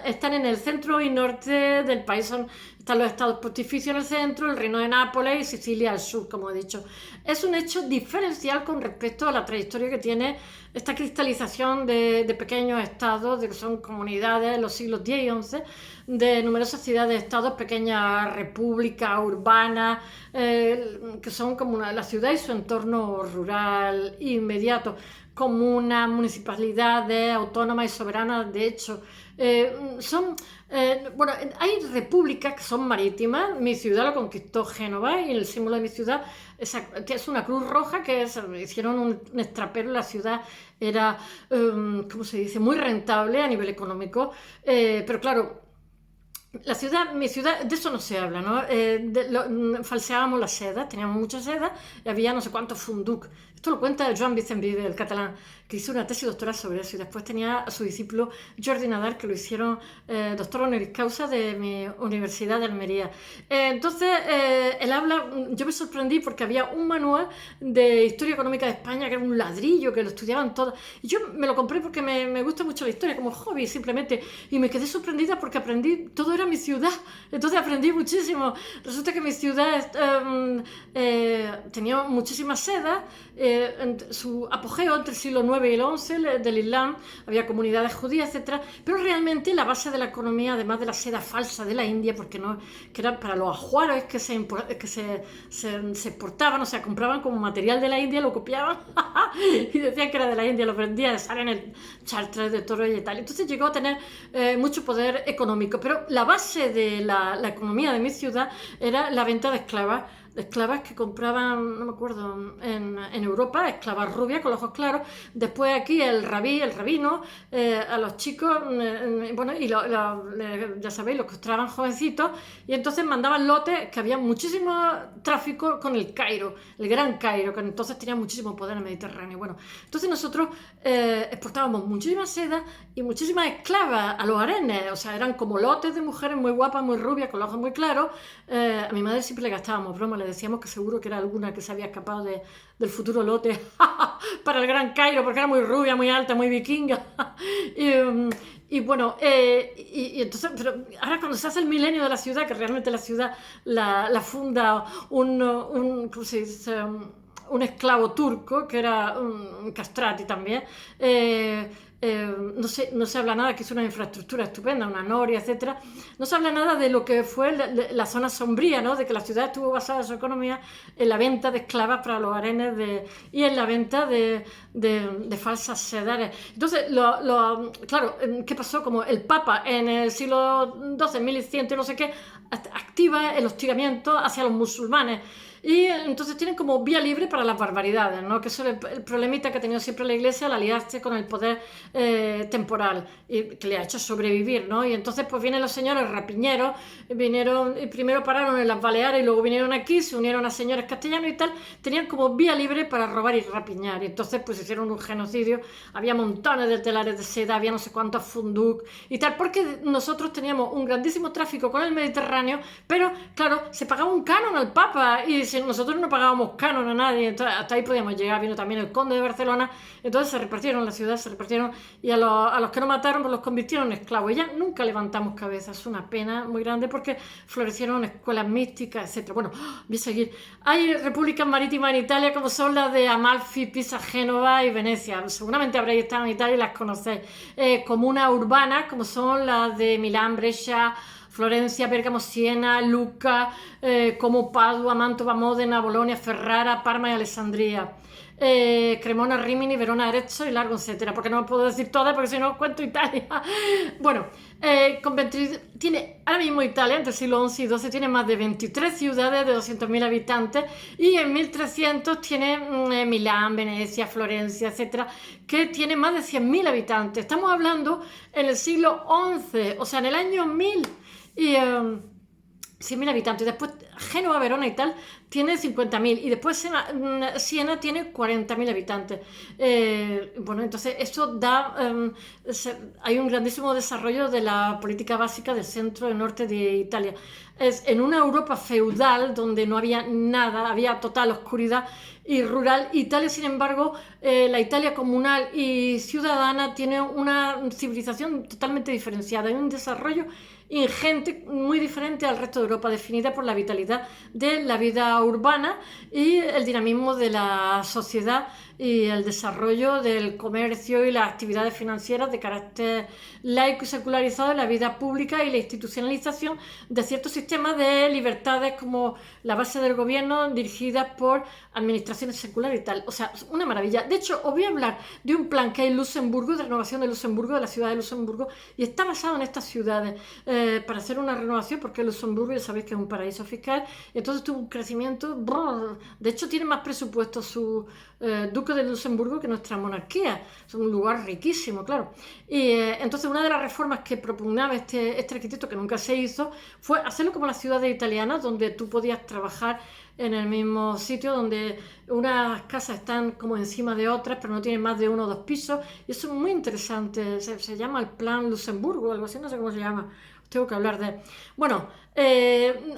están en el centro y norte del país. Están los estados pontificios en el centro, el reino de Nápoles y Sicilia al sur, como he dicho. Es un hecho diferencial con respecto a la trayectoria que tiene esta cristalización de pequeños estados, de que son comunidades en los siglos X y XI, de numerosas ciudades-estados, pequeñas repúblicas urbanas, que son como la ciudad y su entorno rural inmediato, comunas, municipalidades autónomas y soberanas. De hecho, bueno, hay repúblicas que son marítimas. Mi ciudad lo conquistó Génova y el símbolo de mi ciudad es una cruz roja, que hicieron un extrapero. La ciudad era, ¿cómo se dice?, muy rentable a nivel económico, pero claro, Mi ciudad, de eso no se habla, ¿no? Falseábamos la seda, teníamos mucha seda y había no sé cuántos funduc. Esto lo cuenta Joan Vicent Vives, el catalán, que hizo una tesis doctoral sobre eso y después tenía a su discípulo Jordi Nadal, que lo hicieron doctor honoris causa de mi Universidad de Almería. Él habla, yo me sorprendí porque había un manual de historia económica de España que era un ladrillo, que lo estudiaban todos. Y yo me lo compré porque me gusta mucho la historia, como hobby simplemente, y me quedé sorprendida porque aprendí, todo era mi ciudad, entonces aprendí muchísimo. Resulta que mi ciudad tenía muchísimas sedas, su apogeo entre el siglo IX y el XI del Islam, había comunidades judías, etcétera, pero realmente la base de la economía, además de la seda falsa de la India, porque no, que eran para los ajuares se exportaban, o sea, compraban como material de la India, lo copiaban y decían que era de la India, lo vendían, salen el Chartres de Toro y tal. Entonces llegó a tener mucho poder económico, pero la base de la economía de mi ciudad era la venta de esclavas que compraban, no me acuerdo, en Europa, esclavas rubias con los ojos claros. Después aquí el rabino, a los chicos, bueno, y ya sabéis, los castraban jovencitos, y entonces mandaban lotes, que había muchísimo tráfico con el Cairo, el Gran Cairo, que entonces tenía muchísimo poder en el Mediterráneo. Bueno, entonces nosotros exportábamos muchísimas sedas y muchísimas esclavas a los harenes, o sea, eran como lotes de mujeres muy guapas, muy rubias, con los ojos muy claros. A mi madre siempre le gastábamos broma, le decíamos que seguro que era alguna que se había escapado del futuro lote para el Gran Cairo, porque era muy rubia, muy alta, muy vikinga. Y bueno, y entonces, pero ahora cuando se hace el milenio de la ciudad, que realmente la ciudad la funda ¿cómo se dice? Un esclavo turco, que era un castrati también, no se habla nada, que es una infraestructura estupenda, una noria, etcétera. No se habla nada de lo que fue la zona sombría, ¿no? De que la ciudad estuvo basada su economía en la venta de esclavas para los harenes y en la venta de falsas sedades. Entonces, claro, ¿qué pasó? Como el Papa en el siglo XII, 1100 y no sé qué, activa el hostigamiento hacia los musulmanes. Y entonces tienen como vía libre para las barbaridades, ¿no? Que eso es el problemita que ha tenido siempre la Iglesia al aliarse con el poder temporal y que le ha hecho sobrevivir, ¿no? Y entonces pues vienen los señores rapiñeros, vinieron y primero pararon en las Baleares y luego vinieron aquí, se unieron a señores castellanos y tal, tenían como vía libre para robar y rapiñar, y entonces pues hicieron un genocidio, había montones de telares de seda, había no sé cuántos funduc y tal, porque nosotros teníamos un grandísimo tráfico con el Mediterráneo, pero claro, se pagaba un canon al Papa y nosotros no pagábamos canon a nadie, entonces hasta ahí podíamos llegar. Vino también el conde de Barcelona, entonces se repartieron las ciudades, se repartieron, y a los que no mataron pues los convirtieron en esclavos, y ya nunca levantamos cabeza. Es una pena muy grande porque florecieron escuelas místicas, etc. Bueno, voy a seguir. Hay repúblicas marítimas en Italia como son las de Amalfi, Pisa, Génova y Venecia, seguramente habréis estado en Italia y las conocéis. Comunas urbanas como son las de Milán, Brescia, Florencia, Bérgamo, Siena, Lucca, como Padua, Mantova, Módena, Bolonia, Ferrara, Parma y Alessandria. Cremona, Rimini, Verona, Arezzo y Largo, etcétera, porque no puedo decir todas porque si no cuento Italia. Bueno, tiene ahora mismo Italia, entre el siglo XI y XII, tiene más de 23 ciudades de 200.000 habitantes, y en 1300 tiene Milán, Venecia, Florencia, etcétera, que tiene más de 100.000 habitantes. Estamos hablando en el siglo XI, o sea, en el año 1000. Y 100.000 habitantes. Después Génova, Verona y tal tiene 50.000, y después Siena tiene 40.000 habitantes. Bueno, entonces eso da hay un grandísimo desarrollo de la política básica del centro y norte de Italia. Es en una Europa feudal donde no había nada, había total oscuridad y rural. Italia, sin embargo, la Italia comunal y ciudadana tiene una civilización totalmente diferenciada, hay un desarrollo ingente, muy diferente al resto de Europa, definida por la vitalidad de la vida urbana y el dinamismo de la sociedad y el desarrollo del comercio y las actividades financieras de carácter laico y secularizado en la vida pública, y la institucionalización de ciertos sistemas de libertades como la base del gobierno dirigidas por administraciones seculares y tal. O sea, una maravilla. De hecho, os voy a hablar de un plan que hay en Luxemburgo, de renovación de Luxemburgo, de la ciudad de Luxemburgo, y está basado en estas ciudades para hacer una renovación, porque Luxemburgo ya sabéis que es un paraíso fiscal, y entonces tuvo un crecimiento. De hecho, tiene más presupuesto su duque de Luxemburgo que nuestra monarquía. Es un lugar riquísimo, claro. Y entonces una de las reformas que propugnaba este arquitecto, que nunca se hizo, fue hacerlo como las ciudades italianas, donde tú podías trabajar en el mismo sitio, donde unas casas están como encima de otras, pero no tienen más de 1 o 2 pisos. Y eso es muy interesante. Se llama el Plan Luxemburgo, algo así, no sé cómo se llama. Tengo que hablar de él. Bueno,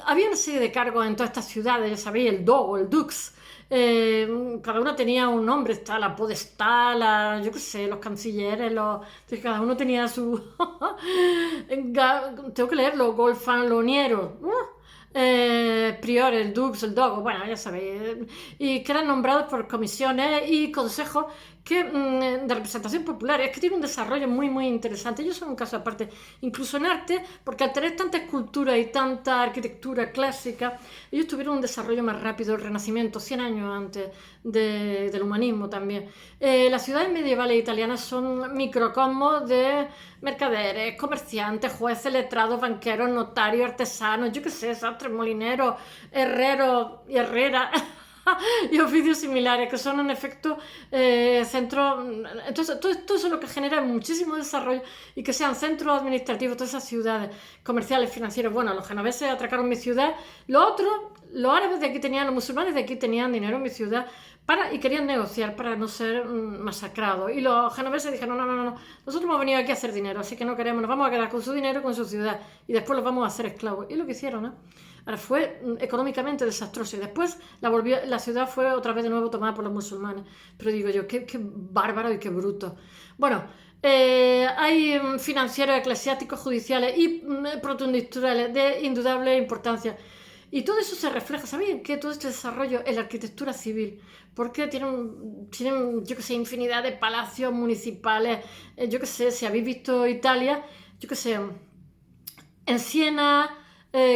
había una serie de cargos en todas estas ciudades, ya sabéis, el Dogo, el Dux. Cada uno tenía un nombre, está la podestá, yo qué sé, los cancilleres, cada uno tenía su... Tengo que leerlo, Golfanloniero. Prior, el Dux, el Dogo, bueno, ya sabéis, y que eran nombrados por comisiones y consejos de representación popular. Es que tiene un desarrollo muy, muy interesante. Ellos son un caso aparte, incluso en arte, porque al tener tanta escultura y tanta arquitectura clásica, ellos tuvieron un desarrollo más rápido, el Renacimiento, 100 años antes del humanismo también. Las ciudades medievales italianas son microcosmos de mercaderes, comerciantes, jueces, letrados, banqueros, notarios, artesanos, yo qué sé, sastres, molineros, herreros y herreras y oficios similares, que son en efecto centros. Entonces, todo eso es lo que genera muchísimo desarrollo y que sean centros administrativos, todas esas ciudades comerciales, financieras. Bueno, los genoveses atracaron mi ciudad, los árabes de aquí tenían, los musulmanes de aquí tenían dinero en mi ciudad y querían negociar para no ser masacrados. Y los genoveses dijeron, no, nosotros hemos venido aquí a hacer dinero, así que no queremos, nos vamos a quedar con su dinero, con su ciudad, y después los vamos a hacer esclavos. Y lo que hicieron, ¿no? Ahora fue económicamente desastroso y después la ciudad fue otra vez de nuevo tomada por los musulmanes. Pero digo yo, qué bárbaro y qué bruto. Bueno, hay financieros, eclesiásticos, judiciales y protoindustriales de indudable importancia. Y todo eso se refleja, ¿sabéis? Que todo este desarrollo en la arquitectura civil, porque tienen yo que sé, infinidad de palacios municipales, yo que sé, si habéis visto Italia, yo que sé, en Siena,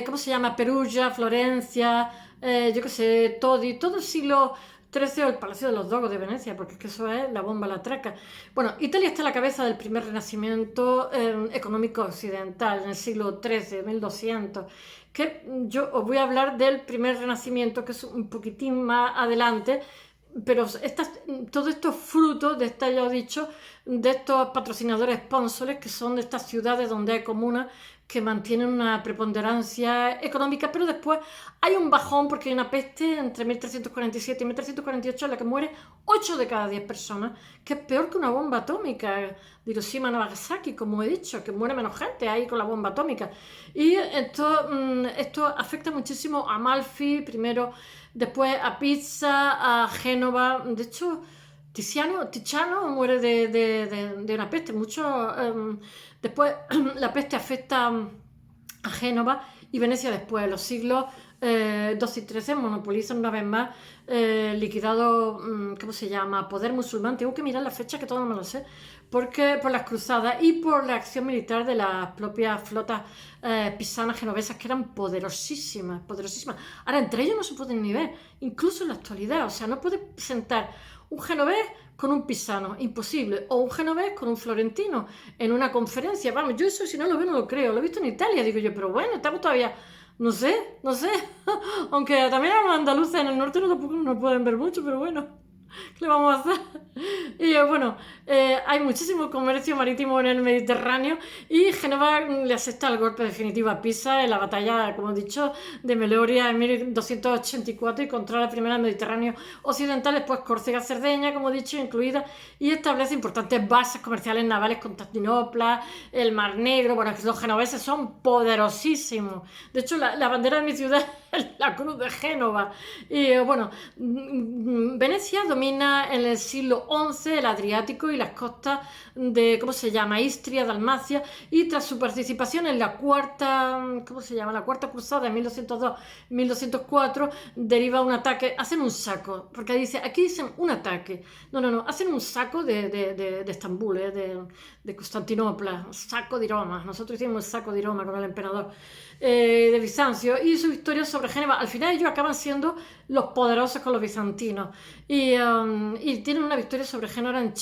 ¿cómo se llama? Perugia, Florencia, yo que sé, todo el siglo XIII, o el Palacio de los Dogos de Venecia, porque es que eso es la bomba, la traca. Bueno, Italia está a la cabeza del primer renacimiento económico occidental, en el siglo XIII, 1200, que yo os voy a hablar del primer renacimiento, que es un poquitín más adelante, pero todo esto es fruto de ya os he dicho, de estos patrocinadores sponsores, que son de estas ciudades donde hay comunas que mantienen una preponderancia económica, pero después hay un bajón porque hay una peste entre 1347 y 1348 en la que muere 8 de cada 10 personas, que es peor que una bomba atómica de Hiroshima y Nagasaki, como he dicho, que muere menos gente ahí con la bomba atómica. Y esto afecta muchísimo a Amalfi primero, después a Pisa, a Génova. De hecho, Tiziano muere de una peste. Después la peste afecta a Génova y Venecia después. Los siglos XII y XIII monopolizan una vez más liquidado, ¿cómo se llama? Poder musulmán. Tengo que mirar la fecha, que todo no me lo sé, porque por las cruzadas y por la acción militar de las propias flotas pisanas genovesas, que eran poderosísimas. Ahora, entre ellos no se pueden ni ver, incluso en la actualidad. O sea, no puedes sentar un genovés con un pisano, imposible, o un genovés con un florentino en una conferencia. Vamos, yo eso si no lo veo no lo creo, lo he visto en Italia, digo yo, pero bueno, estamos todavía, no sé, aunque también a los andaluces en el norte tampoco no pueden ver mucho, pero bueno, ¿qué le vamos a hacer? Y bueno, hay muchísimo comercio marítimo en el Mediterráneo y Génova le asesta el golpe definitivo a Pisa en la batalla, como he dicho, de Meloria en 1284 y controla la primera Mediterráneo occidental, después Córcega, Cerdeña, como he dicho, incluida, y establece importantes bases comerciales navales con Constantinopla, el Mar Negro. Bueno, los genoveses son poderosísimos. De hecho, la bandera de mi ciudad es la Cruz de Génova. Y bueno, Venecia domina en el siglo XI el Adriático y las costas de, ¿cómo se llama?, Istria, Dalmacia, y tras su participación en la cuarta, ¿cómo se llama?, la cuarta cruzada en 1202-1204, deriva un ataque, hacen un saco, porque aquí dicen un ataque, no, hacen un saco de Estambul, de Constantinopla, saco de Roma. Nosotros hicimos el saco de Roma con el emperador de Bizancio, y su victoria sobre Génova. Al final ellos acaban siendo los poderosos con los bizantinos y tienen una victoria sobre Génova en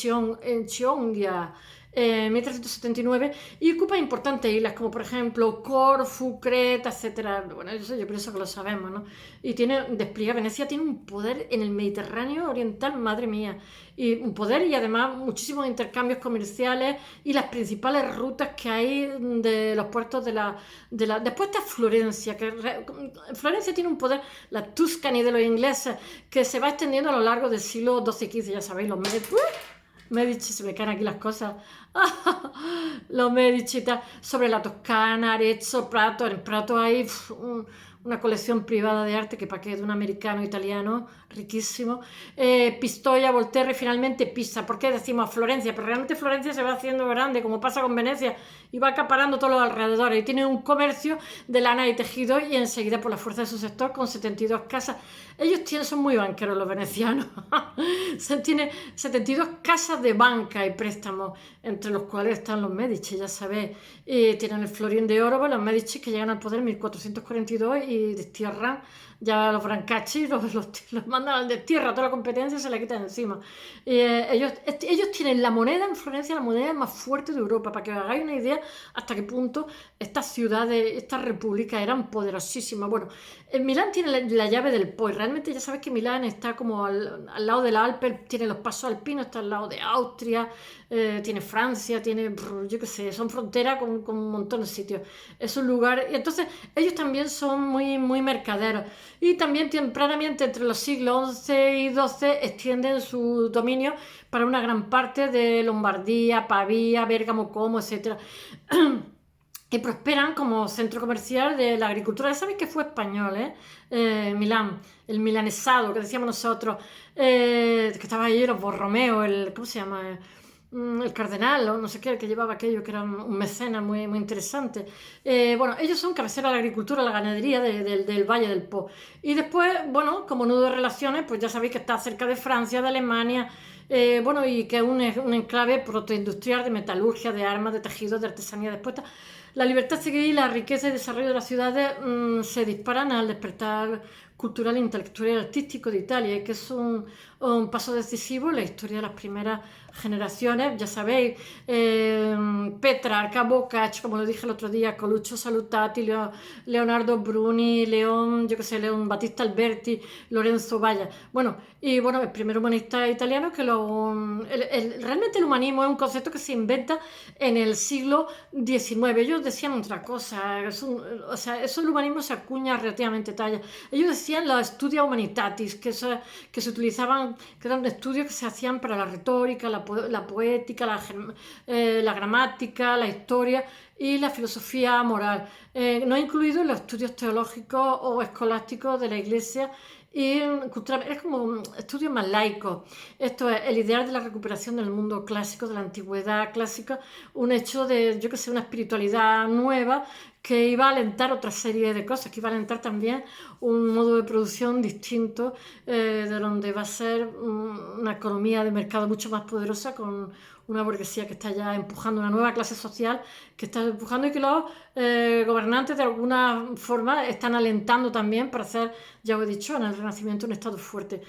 Chiongia, en 1379 y ocupa importantes islas como por ejemplo Corfú, Creta, etcétera. Bueno, eso yo pienso que lo sabemos, ¿no? Y despliega, Venecia tiene un poder en el Mediterráneo oriental, madre mía, y un poder y además muchísimos intercambios comerciales y las principales rutas que hay de los puertos Después está Florencia, Florencia tiene un poder, la Tuscany de los ingleses, que se va extendiendo a lo largo del siglo XII y XV, ya sabéis, los Medici, se me caen aquí las cosas. Los Medici, sobre la Toscana, Arezzo, Prato. En Prato hay una colección privada de arte que para qué, de un americano italiano riquísimo. Pistoia, Volterra y finalmente Pisa. ¿Por qué decimos Florencia? Pero realmente Florencia se va haciendo grande, como pasa con Venecia, y va acaparando todos los alrededores. Y tiene un comercio de lana y tejido y enseguida por la fuerza de su sector con 72 casas. Ellos son muy banqueros los venecianos. Tienen 72 casas de banca y préstamos, entre los cuales están los Medici, ya sabéis. Y tienen el florín de oro, los Medici que llegan al poder en 1442 y destierran ya los Brancacci, los mandan al destierro, toda la competencia se la quitan encima. Ellos tienen la moneda en Florencia, la moneda más fuerte de Europa, para que os hagáis una idea hasta qué punto estas ciudades, estas repúblicas eran poderosísimas. Bueno, en Milán tiene la llave del Po, y realmente ya sabes que Milán está como al lado de la Alpes, tiene los pasos alpinos, está al lado de Austria, tiene Francia, tiene, yo qué sé, son fronteras con un montón de sitios. Es un lugar, y entonces ellos también son muy, muy mercaderos. Y también tempranamente, entre los siglos XI y XII, extienden su dominio para una gran parte de Lombardía, Pavía, Bérgamo, Como, etc. Y prosperan como centro comercial de la agricultura. Ya sabéis que fue español, Milán, el milanesado que decíamos nosotros, que estaba allí los Borromeo, ¿cómo se llama? El cardenal o no sé qué, el que llevaba aquello, que era un mecenas muy, muy interesante. Bueno, ellos son cabecera de la agricultura, la ganadería del Valle del Po. Y después, bueno, como nudo de relaciones, pues ya sabéis que está cerca de Francia, de Alemania, bueno, y que es un enclave protoindustrial de metalurgia, de armas, de tejidos, de artesanía. Después la libertad civil, la riqueza y desarrollo de las ciudades se disparan al despertar cultural, intelectual y artístico de Italia, y que es un paso decisivo en la historia de las primeras generaciones. Ya sabéis, Petrarca, Boccaccio, como lo dije el otro día, Coluccio Salutati, Leonardo Bruni, León Battista Alberti, Lorenzo Valla. Bueno, y bueno, el primer humanista italiano que realmente el humanismo es un concepto que se inventa en el siglo XIX. Ellos decían otra cosa, eso el humanismo se acuña relativamente tarde. Ellos decían los studia humanitatis, que se utilizaban, que eran estudios que se hacían para la retórica, la poética, la gramática, la historia y la filosofía moral, no incluidos los estudios teológicos o escolásticos de la Iglesia y cultural. Es como un estudio más laico. Esto es el ideal de la recuperación del mundo clásico, de la antigüedad clásica, un hecho de, yo que sé, una espiritualidad nueva que iba a alentar otra serie de cosas, que iba a alentar también un modo de producción distinto, de donde va a ser una economía de mercado mucho más poderosa, con una burguesía que está ya empujando, una nueva clase social que está empujando, y que los gobernantes de alguna forma están alentando también para hacer, ya os he dicho, en el Renacimiento un Estado fuerte,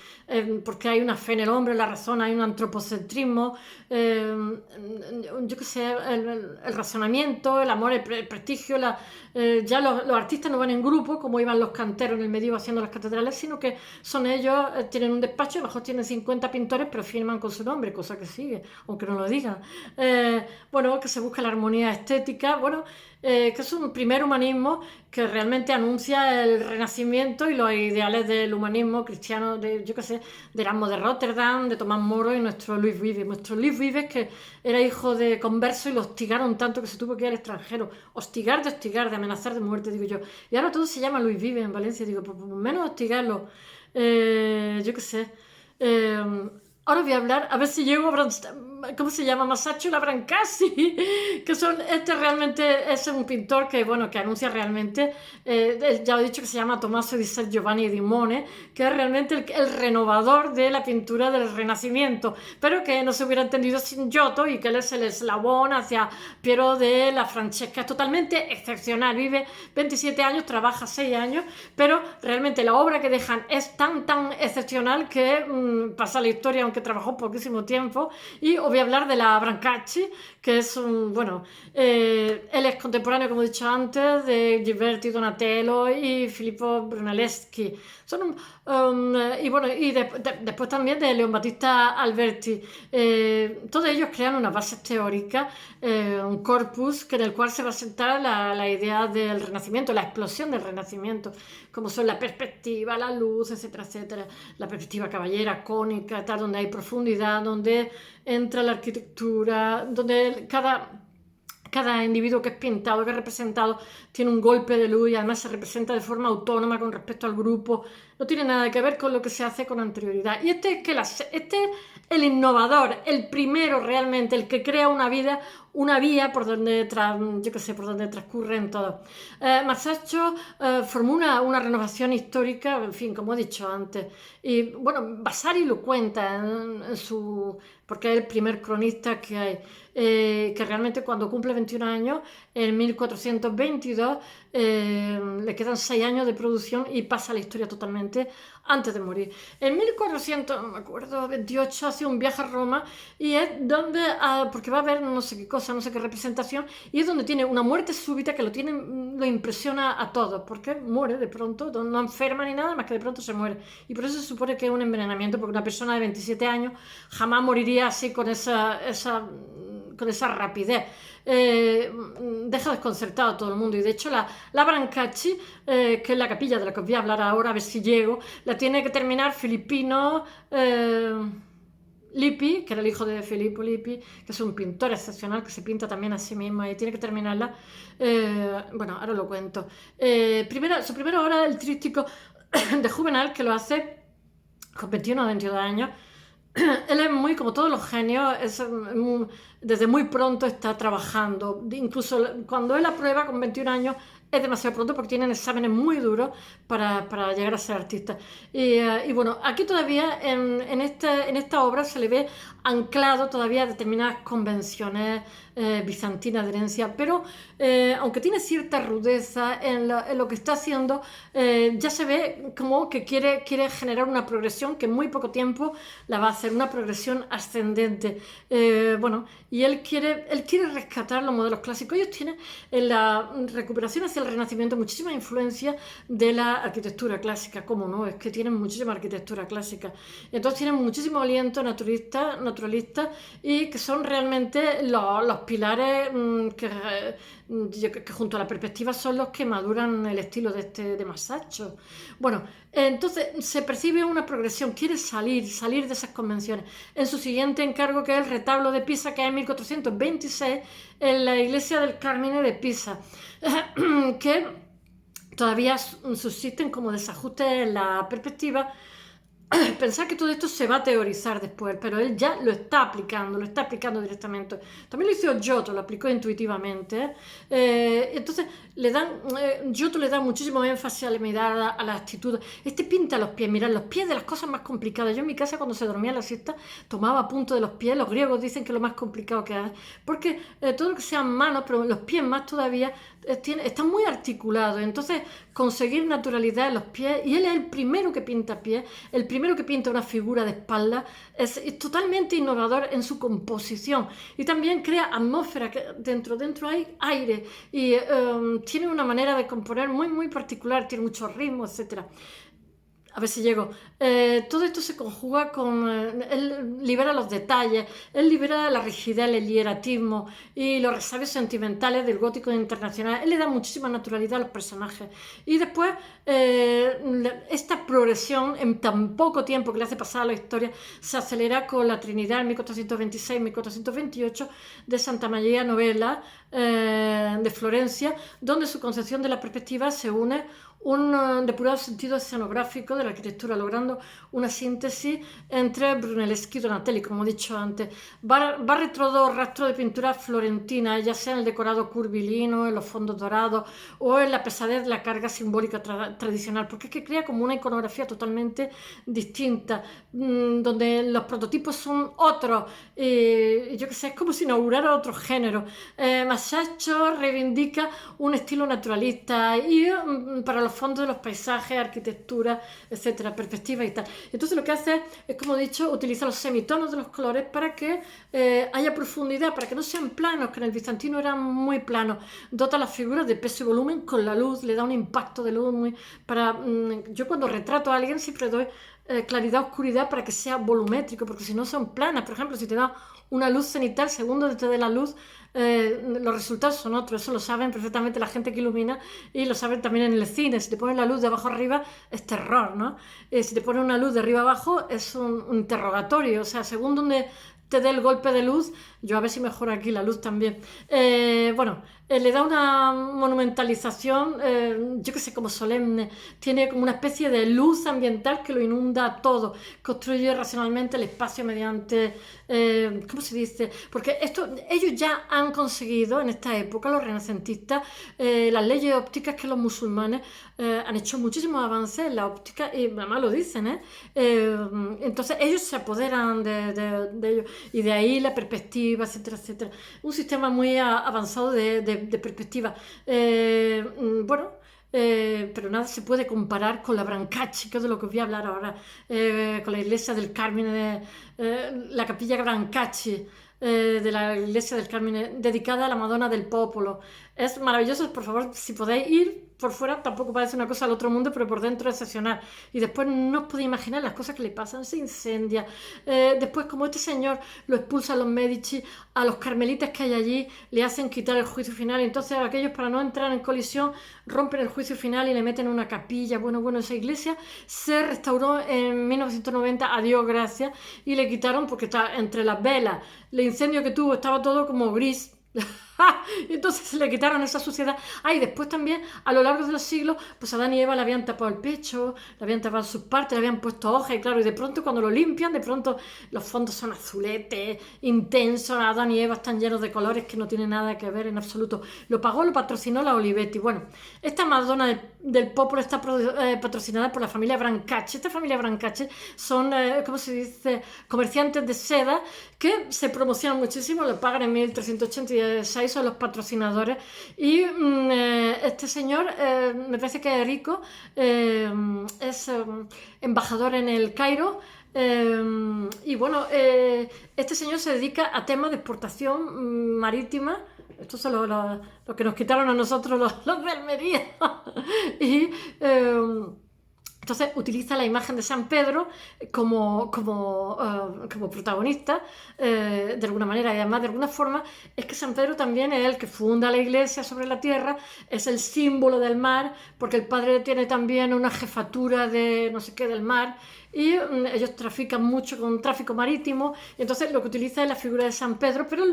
porque hay una fe en el hombre, en la razón, hay un antropocentrismo, yo qué sé, el razonamiento, el amor, el prestigio, ya los artistas no van en grupo como iban los canteros en el medievo haciendo las catedrales, sino que son ellos, tienen un despacho, a lo mejor tienen 50 pintores, pero firman con su nombre, cosa que sigue, aunque no lo digan. Bueno, que se busca la armonía estética, bueno, que es un primer humanismo que realmente anuncia el Renacimiento y los ideales del humanismo cristiano, yo qué sé, de Erasmo de Rotterdam, de Tomás Moro y nuestro Luis Vives. Nuestro Luis Vives, que era hijo de converso y lo hostigaron tanto que se tuvo que ir al extranjero. Hostigar, de amenazar de muerte, digo yo. Y ahora todo se llama Luis Vives en Valencia, digo, pues por lo menos hostigarlo. Yo qué sé. Ahora voy a hablar, a ver si llego a ¿cómo se llama? Masaccio la Brancasi, que realmente es un pintor que, bueno, que anuncia realmente, ya he dicho que se llama Tommaso di San Giovanni di Mone, que es realmente el renovador de la pintura del Renacimiento, pero que no se hubiera entendido sin Giotto, y que él es el eslabón hacia Piero de la Francesca. Es totalmente excepcional, vive 27 años, trabaja 6 años, pero realmente la obra que dejan es tan excepcional que pasa la historia, aunque trabajó poquísimo tiempo, y os voy a hablar de la Brancacci, que es él es contemporáneo, como he dicho antes, de Ghiberti, Donatello y Filippo Brunelleschi. Después también de Leon Battista Alberti. Todos ellos crean unas bases teóricas, un corpus en el cual se va a sentar la idea del Renacimiento, la explosión del Renacimiento, como son la perspectiva, la luz, etcétera, etcétera, la perspectiva caballera, cónica, tal, donde hay profundidad, donde entra la arquitectura, donde cada individuo que es pintado, que es representado, tiene un golpe de luz y además se representa de forma autónoma con respecto al grupo. No tiene nada que ver con lo que se hace con anterioridad. Y este es el innovador, el primero realmente, el que crea una vía por donde transcurren todos. Masaccio formó una renovación histórica, en fin, como he dicho antes. Y bueno, Vasari lo cuenta porque es el primer cronista que hay, que realmente cuando cumple 21 años, en 1422, le quedan 6 años de producción y pasa la historia totalmente antes de morir. En 1428 hace un viaje a Roma y es donde, porque va a haber no sé qué cosa, no sé qué representación, y es donde tiene una muerte súbita que lo impresiona a todos, porque muere de pronto, no enferma ni nada, más que de pronto se muere. Y por eso se supone que es un envenenamiento, porque una persona de 27 años jamás moriría así con esa rapidez. Deja desconcertado a todo el mundo, y de hecho la Brancacci, que es la capilla de la que os voy a hablar ahora, a ver si llego, la tiene que terminar Filippino Lippi, que era el hijo de Filippo Lippi, que es un pintor excepcional que se pinta también a sí mismo y tiene que terminarla. Ahora lo cuento. Su primera obra, el tríptico de Juvenal, que lo hace con 21 o 22 años. Él es muy, como todos los genios, desde muy pronto está trabajando. Incluso cuando él aprueba con 21 años es demasiado pronto porque tienen exámenes muy duros para llegar a ser artista. Y bueno, aquí todavía en esta obra se le ve anclado todavía a determinadas convenciones bizantinas de herencia, pero aunque tiene cierta rudeza en lo que está haciendo, ya se ve como que quiere generar una progresión que en muy poco tiempo la va a hacer, una progresión ascendente. Y él quiere rescatar los modelos clásicos. Ellos tienen en la recuperación hacia el Renacimiento muchísima influencia de la arquitectura clásica, ¿cómo no? Es que tienen muchísima arquitectura clásica. Entonces tienen muchísimo aliento naturalista y que son realmente los pilares que junto a la perspectiva son los que maduran el estilo de Masaccio. Bueno, entonces se percibe una progresión, quiere salir de esas convenciones. En su siguiente encargo, que es el retablo de Pisa, que es en 1426, en la iglesia del Carmine de Pisa, que todavía subsisten como desajustes en la perspectiva. Pensar que todo esto se va a teorizar después, pero él ya lo está aplicando directamente. También lo hizo Giotto, lo aplicó intuitivamente. Entonces Giotto le da muchísimo énfasis a la mirada, a la actitud. Pinta los pies, mirad, los pies de las cosas más complicadas. Yo en mi casa, cuando se dormía la siesta, tomaba apunte de los pies. Los griegos dicen que es lo más complicado que hay, porque todo lo que sean manos, pero los pies más todavía, están muy articulados. Entonces, conseguir naturalidad en los pies, y él es el primero que pinta pies, el primero que pinta una figura de espalda, es totalmente innovador en su composición, y también crea atmósfera, que dentro hay aire, y tiene una manera de componer muy, muy particular, tiene muchos ritmos, etcétera. A ver si llego. Todo esto se conjuga con... él libera los detalles, él libera la rigidez, el hieratismo y los resabios sentimentales del gótico internacional. Él le da muchísima naturalidad a los personajes. Y después, esta progresión, en tan poco tiempo que le hace pasar a la historia, se acelera con la Trinidad en 1426-1428 de Santa Maria Novella de Florencia, donde su concepción de la perspectiva se une un depurado sentido escenográfico de la arquitectura, logrando una síntesis entre Brunelleschi y Donatelli, como he dicho antes. Va retro rastro de pintura florentina, ya sea en el decorado curvilíneo, en los fondos dorados o en la pesadez de la carga simbólica tradicional, porque es que crea como una iconografía totalmente distinta, donde los prototipos son otros. Yo qué sé, es como si inaugurara otro género. Masaccio reivindica un estilo naturalista y para los fondos de los paisajes, arquitectura, etcétera, perspectiva y tal. Entonces lo que hace es, como he dicho, utiliza los semitonos de los colores para que haya profundidad, para que no sean planos, que en el bizantino eran muy planos. Dota las figuras de peso y volumen con la luz, le da un impacto de luz muy... yo cuando retrato a alguien siempre doy claridad, oscuridad para que sea volumétrico, porque si no son planas. Por ejemplo, si te da una luz cenital, segundo desde de la luz, los resultados son otros. Eso lo saben perfectamente la gente que ilumina y lo saben también en el cine. Si te ponen la luz de abajo arriba es terror, ¿no? Si te ponen una luz de arriba abajo es un interrogatorio. O sea, según donde te dé el golpe de luz, yo a ver si mejora aquí la luz también. Le da una monumentalización, yo que sé, como solemne. Tiene como una especie de luz ambiental que lo inunda todo. Construye racionalmente el espacio mediante, ¿cómo se dice? Porque ellos ya han conseguido en esta época, los renacentistas, las leyes ópticas que los musulmanes han hecho muchísimos avances en la óptica y además lo dicen, entonces ellos se apoderan de ellos y de ahí la perspectiva, etcétera, etcétera. Un sistema muy avanzado de perspectiva. Pero nada se puede comparar con la Brancacci, que es de lo que os voy a hablar ahora, con la iglesia del Carmine, la capilla Brancacci, de la iglesia del Carmine, dedicada a la Madonna del Popolo. Es maravilloso, por favor, si podéis ir por fuera, tampoco parece una cosa al otro mundo, pero por dentro es excepcional. Y después no os podéis imaginar las cosas que le pasan, se incendia. Después, como este señor lo expulsan los Medici, a los carmelitas que hay allí le hacen quitar el juicio final. Entonces, aquellos, para no entrar en colisión, rompen el juicio final y le meten en una capilla. Bueno, esa iglesia se restauró en 1990, a Dios gracias, y le quitaron, porque está entre las velas, el incendio que tuvo, estaba todo como gris. Entonces se le quitaron esa suciedad. Y después también a lo largo de los siglos, pues a Adán y Eva le habían tapado el pecho, le habían tapado sus partes, le habían puesto hojas, y claro, y de pronto cuando lo limpian, de pronto los fondos son azuletes, intensos. Adán y Eva están llenos de colores que no tienen nada que ver en absoluto. Lo patrocinó la Olivetti. Bueno, esta Madonna del Popolo está patrocinada por la familia Brancacci. Esta familia Brancacci son, ¿cómo se dice?, comerciantes de seda que se promocionan muchísimo, lo pagan en 1386, son los patrocinadores. Y este señor, me parece que es rico, es embajador en el Cairo. Este señor se dedica a temas de exportación marítima. Esto es lo que nos quitaron a nosotros los de Almería. Y entonces utiliza la imagen de San Pedro como protagonista, de alguna manera, y además de alguna forma es que San Pedro también es el que funda la iglesia sobre la tierra, es el símbolo del mar, porque el padre tiene también una jefatura de no sé qué del mar, y ellos trafican mucho con tráfico marítimo. Entonces lo que utiliza es la figura de San Pedro, pero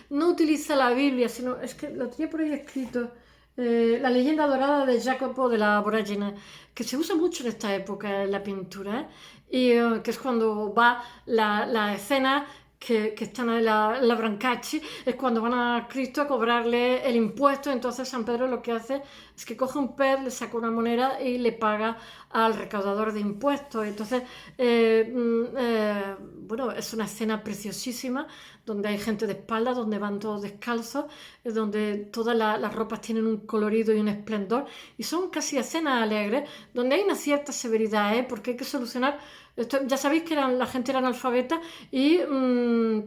no utiliza la Biblia, sino, es que lo tenía por ahí escrito, la leyenda dorada de Jacopo de la Voragine, que se usa mucho en esta época en la pintura, y que es cuando va la escena que están en la Brancacci, es cuando van a Cristo a cobrarle el impuesto. Entonces San Pedro lo que hace es que coge un pez, le saca una moneda y le paga al recaudador de impuestos. Entonces, es una escena preciosísima, donde hay gente de espaldas, donde van todos descalzos, donde todas las ropas tienen un colorido y un esplendor, y son casi escenas alegres, donde hay una cierta severidad, porque hay que solucionar. Ya sabéis que la gente era analfabeta y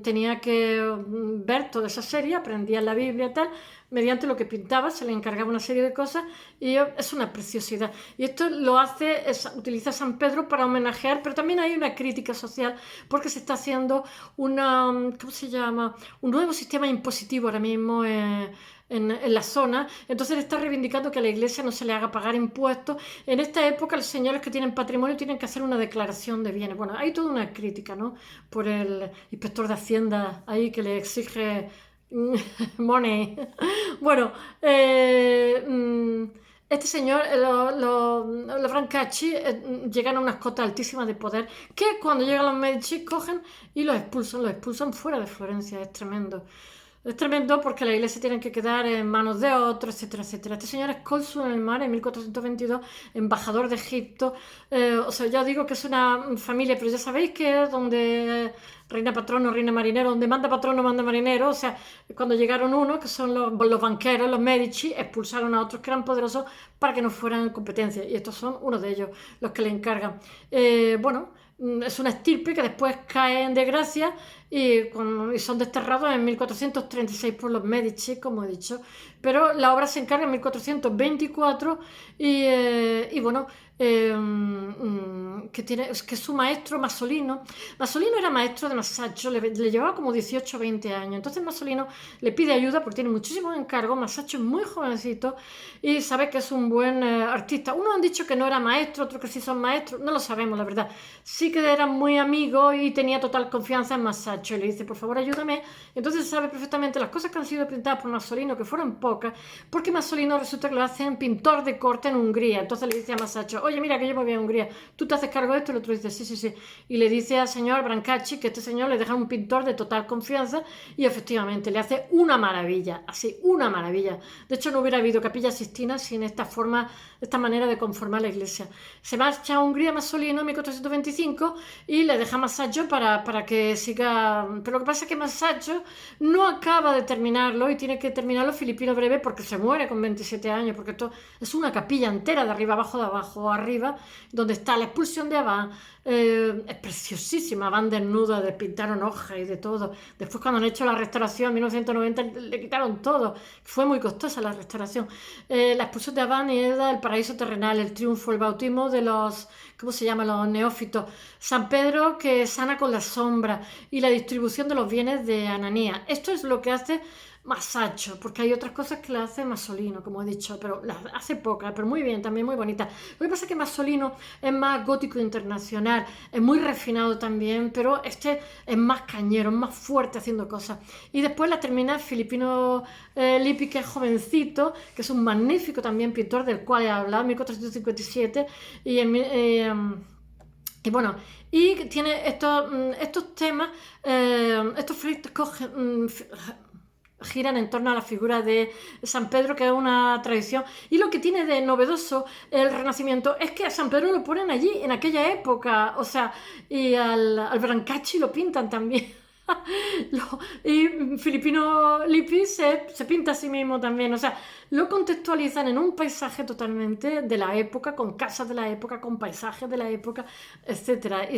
tenía que ver toda esa serie, aprendía la Biblia y tal, mediante lo que pintaba, se le encargaba una serie de cosas, y es una preciosidad. Y esto utiliza San Pedro para homenajear, pero también hay una crítica social, porque se está haciendo un nuevo sistema impositivo ahora mismo en la zona. Entonces está reivindicando que a la iglesia no se le haga pagar impuestos. En esta época los señores que tienen patrimonio tienen que hacer una declaración de bienes. Bueno, hay toda una crítica, ¿no?, por el inspector de Hacienda ahí, que le exige money. Bueno, este señor, los Brancacci, llegan a unas cotas altísimas de poder, que cuando llegan los Medici cogen y los expulsan fuera de Florencia. Es tremendo. Es tremendo porque la iglesia tiene que quedar en manos de otros, etcétera, etcétera. Este señor es cónsul en el mar en 1422, embajador de Egipto. O sea, ya digo que es una familia, pero ya sabéis que es donde reina patrono, reina marinero, donde manda patrono, manda marinero. O sea, cuando llegaron unos, que son los banqueros, los Medici, expulsaron a otros que eran poderosos para que no fueran competencia. Y estos son uno de ellos, los que le encargan. Bueno, es una estirpe que después cae en desgracia y son desterrados en 1436 por los Medici, como he dicho. Pero la obra se encarga en 1424 y bueno, que su maestro Masolino era maestro de Masaccio, le llevaba como 18 o 20 años. Entonces Masolino le pide ayuda porque tiene muchísimos encargos. Masaccio es muy jovencito y sabe que es un buen artista. Unos han dicho que no era maestro, otros que sí son maestros, no lo sabemos, la verdad. Sí que eran muy amigos y tenía total confianza en Masaccio y le dice, por favor, ayúdame. Entonces sabe perfectamente las cosas que han sido pintadas por Masolino, que fueron pocas, porque Masolino resulta que lo hacen pintor de corte en Hungría. Entonces le dice a Masaccio, oye, mira que yo me voy a Hungría, tú te haces cargo de esto. Y el otro dice, sí, sí, sí. Y le dice al señor Brancacci que este señor le deja un pintor de total confianza y efectivamente le hace una maravilla, así, una maravilla. De hecho, no hubiera habido Capilla Sistina sin esta forma, esta manera de conformar la iglesia. Se marcha a Hungría Masolino en 1425 y le deja Masaccio para que siga. Pero lo que pasa es que Masaccio no acaba de terminarlo y tiene que terminarlo Filipino Breve porque se muere con 27 años, porque esto es una capilla entera de arriba abajo, de abajo arriba, donde está la expulsión de Abán. Es preciosísima, van desnudas, le pintaron hojas y de todo. Después cuando han hecho la restauración en 1990 le quitaron todo, fue muy costosa la restauración. La expulsión de Abán era el paraíso terrenal, el triunfo, el bautismo de los, ¿cómo se llama?, los neófitos. San Pedro que sana con la sombra y la distribución de los bienes de Ananías. Esto es lo que hace Masaccio, porque hay otras cosas que le hace Masolino, como he dicho, pero las hace pocas, pero muy bien, también muy bonita. Lo que pasa es que Masolino es más gótico internacional, es muy refinado también, pero este es más cañero, es más fuerte haciendo cosas. Y después la termina Filippino Lippi, que es jovencito, que es un magnífico también pintor del cual he hablado en 1457, y bueno, y tiene estos temas, estos frescos giran en torno a la figura de San Pedro, que es una tradición. Y lo que tiene de novedoso el Renacimiento es que a San Pedro lo ponen allí, en aquella época, o sea, y al Brancacci lo pintan también. Y Filippino Lippi se pinta a sí mismo también, o sea, lo contextualizan en un paisaje totalmente de la época, con casas de la época, con paisajes de la época, etcétera.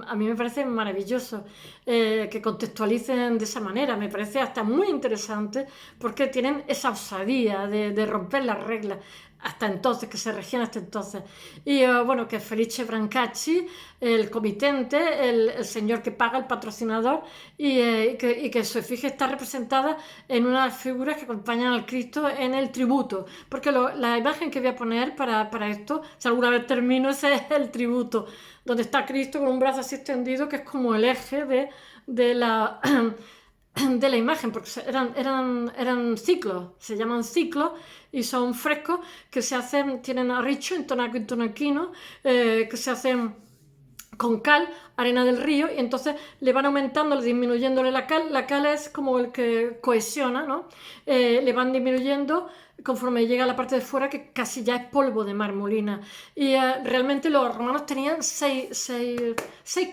A mí me parece maravilloso que contextualicen de esa manera, me parece hasta muy interesante porque tienen esa osadía de romper las reglas hasta entonces, que se regían hasta entonces. Y bueno, que Felice Brancacci, el comitente, el señor que paga, el patrocinador, y que su efigie está representada en unas figuras que acompañan al Cristo en el tributo. Porque la imagen que voy a poner para esto, si alguna vez termino, ese es el tributo, donde está Cristo con un brazo así extendido, que es como el eje de la... de la imagen, porque eran ciclos, se llaman ciclos y son frescos que se hacen, tienen arriccio, intonaco, intonaquino, que se hacen con cal, arena del río, y entonces le van aumentando, disminuyéndole la cal es como el que cohesiona, ¿no? Le van disminuyendo conforme llega a la parte de fuera, que casi ya es polvo de marmolina. Y realmente los romanos tenían seis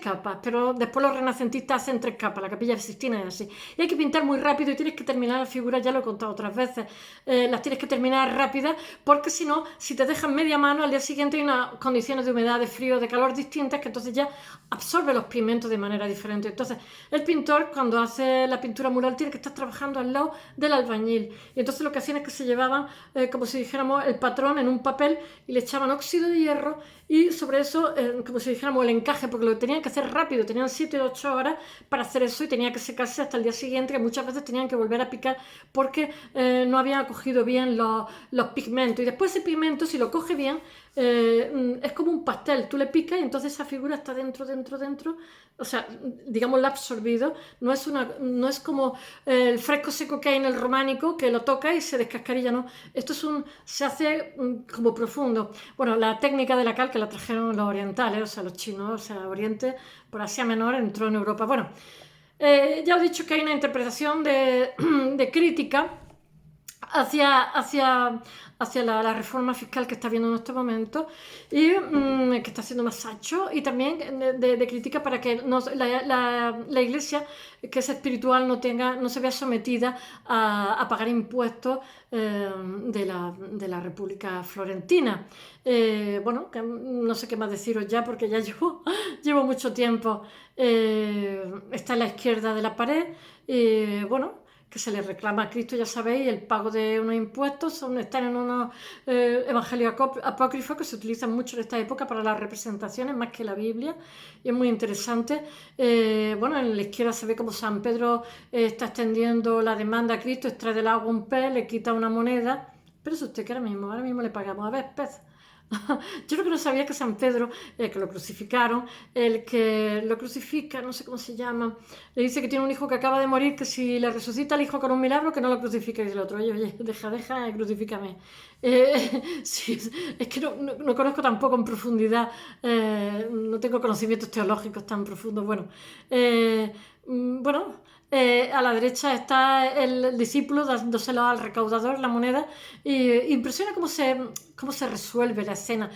capas, pero después los renacentistas hacen 3 capas, la Capilla Sistina es así. Y hay que pintar muy rápido y tienes que terminar las figuras, ya lo he contado otras veces, las tienes que terminar rápidas, porque si no, si te dejan media mano, al día siguiente hay unas condiciones de humedad, de frío, de calor distintas, que entonces ya absorbe los pigmentos de manera diferente. Entonces, el pintor, cuando hace la pintura mural, tiene que estar trabajando al lado del albañil. Y entonces lo que hacían es que se llevaban, como si dijéramos, el patrón en un papel y le echaban óxido de hierro y sobre eso, como si dijéramos, el encaje, porque lo tenían que hacer rápido, tenían 7 o 8 horas para hacer eso y tenía que secarse hasta el día siguiente, que muchas veces tenían que volver a picar porque no habían cogido bien los pigmentos. Y después ese pigmento, si lo coge bien, es como un pastel, tú le picas y entonces esa figura está dentro, o sea, digamos, la ha absorbido, no es como el fresco seco que hay en el románico, que lo toca y se descascarilla, no, esto se hace como profundo. Bueno, la técnica de la cal que la trajeron los orientales, o sea, los chinos, o sea, Oriente, por Asia Menor, entró en Europa. Bueno, Ya os he dicho que hay una interpretación de crítica hacia la reforma fiscal que está habiendo en estos momentos y que está haciendo Masaccio, y también de crítica para que la Iglesia, que es espiritual, no se vea sometida a pagar impuestos de la República Florentina. Bueno, que no sé qué más deciros ya porque ya llevo mucho tiempo. Está en la izquierda de la pared y bueno, que se le reclama a Cristo, ya sabéis, el pago de unos impuestos, están en unos evangelios apócrifos que se utilizan mucho en esta época para las representaciones, más que la Biblia, y es muy interesante. Bueno, en la izquierda se ve como San Pedro está extendiendo la demanda a Cristo, extrae del agua un pez, le quita una moneda, pero es usted que ahora mismo le pagamos, a ver, pez. Yo lo que no sabía que San Pedro, que lo crucificaron, el que lo crucifica, no sé cómo se llama, le dice que tiene un hijo que acaba de morir, que si le resucita el hijo con un milagro, que no lo crucifique. Y dice el otro, oye, deja, crucifícame. Sí, es que no conozco tampoco en profundidad, no tengo conocimientos teológicos tan profundos. Bueno, bueno, a la derecha está el discípulo dándoselo al recaudador la moneda, y impresiona cómo se resuelve la escena,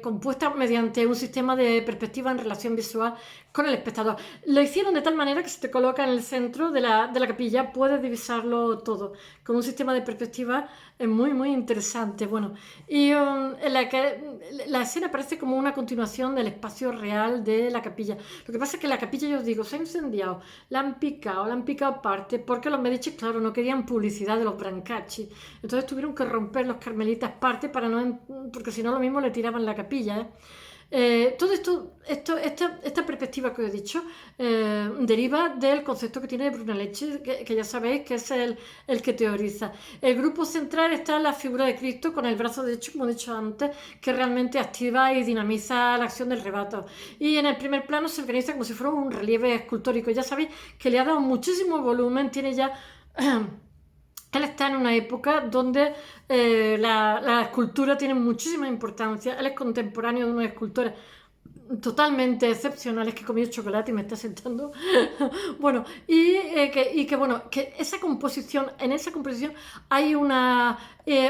compuesta mediante un sistema de perspectiva en relación visual con el espectador. Lo hicieron de tal manera que se te coloca en el centro de la capilla, puedes divisarlo todo, con un sistema de perspectiva muy, muy interesante. Bueno, y en la escena parece como una continuación del espacio real de la capilla. Lo que pasa es que la capilla, yo os digo, se ha incendiado, la han picado aparte, porque los Medici, claro, no querían publicidad de los Brancacci. Entonces tuvieron que romper los carmelitas parte porque si no lo mismo le tiraban la capilla, ¿eh? Todo esta perspectiva que os he dicho deriva del concepto que tiene Brunelleschi, que ya sabéis que es el que teoriza. El grupo central está en la figura de Cristo con el brazo derecho, como he dicho antes, que realmente activa y dinamiza la acción del rebato. Y en el primer plano se organiza como si fuera un relieve escultórico. Ya sabéis que le ha dado muchísimo volumen, tiene ya... Él está en una época donde la escultura tiene muchísima importancia. Él es contemporáneo de unos escultores totalmente excepcionales, que he comido chocolate y me está sentando. Bueno, bueno, que en esa composición hay una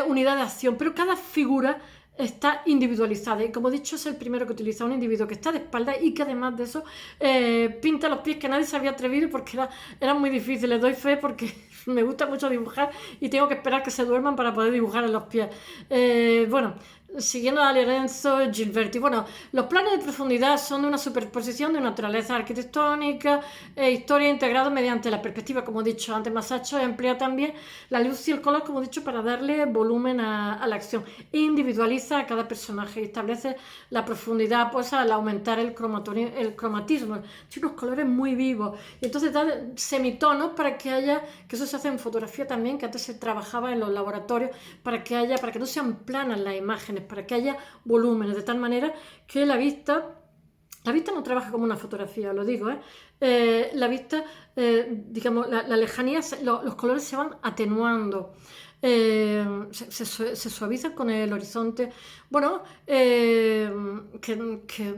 unidad de acción, pero cada figura está individualizada, y como he dicho, es el primero que utiliza un individuo que está de espalda y que además de eso pinta los pies, que nadie se había atrevido porque eran muy difíciles. Doy fe porque me gusta mucho dibujar y tengo que esperar que se duerman para poder dibujar en los pies. Bueno, siguiendo a Lorenzo Gilberti. Bueno, los planos de profundidad son de una superposición de naturaleza arquitectónica e historia integrados mediante la perspectiva, como he dicho antes. Masaccio emplea también la luz y el color, como he dicho, para darle volumen a la acción. E individualiza a cada personaje y establece la profundidad, pues, al aumentar el cromatismo. Tiene unos colores muy vivos. Y entonces da semitonos para que haya, que eso se hace en fotografía también, que antes se trabajaba en los laboratorios, para que no sean planas las imágenes, para que haya volúmenes, de tal manera que la vista no trabaja como una fotografía, lo digo, la vista, digamos, la lejanía, los colores se van atenuando, se suavizan con el horizonte. Bueno, que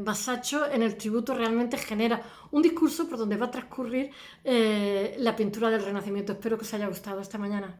Masaccio en el tributo realmente genera un discurso por donde va a transcurrir la pintura del Renacimiento. Espero que os haya gustado esta mañana.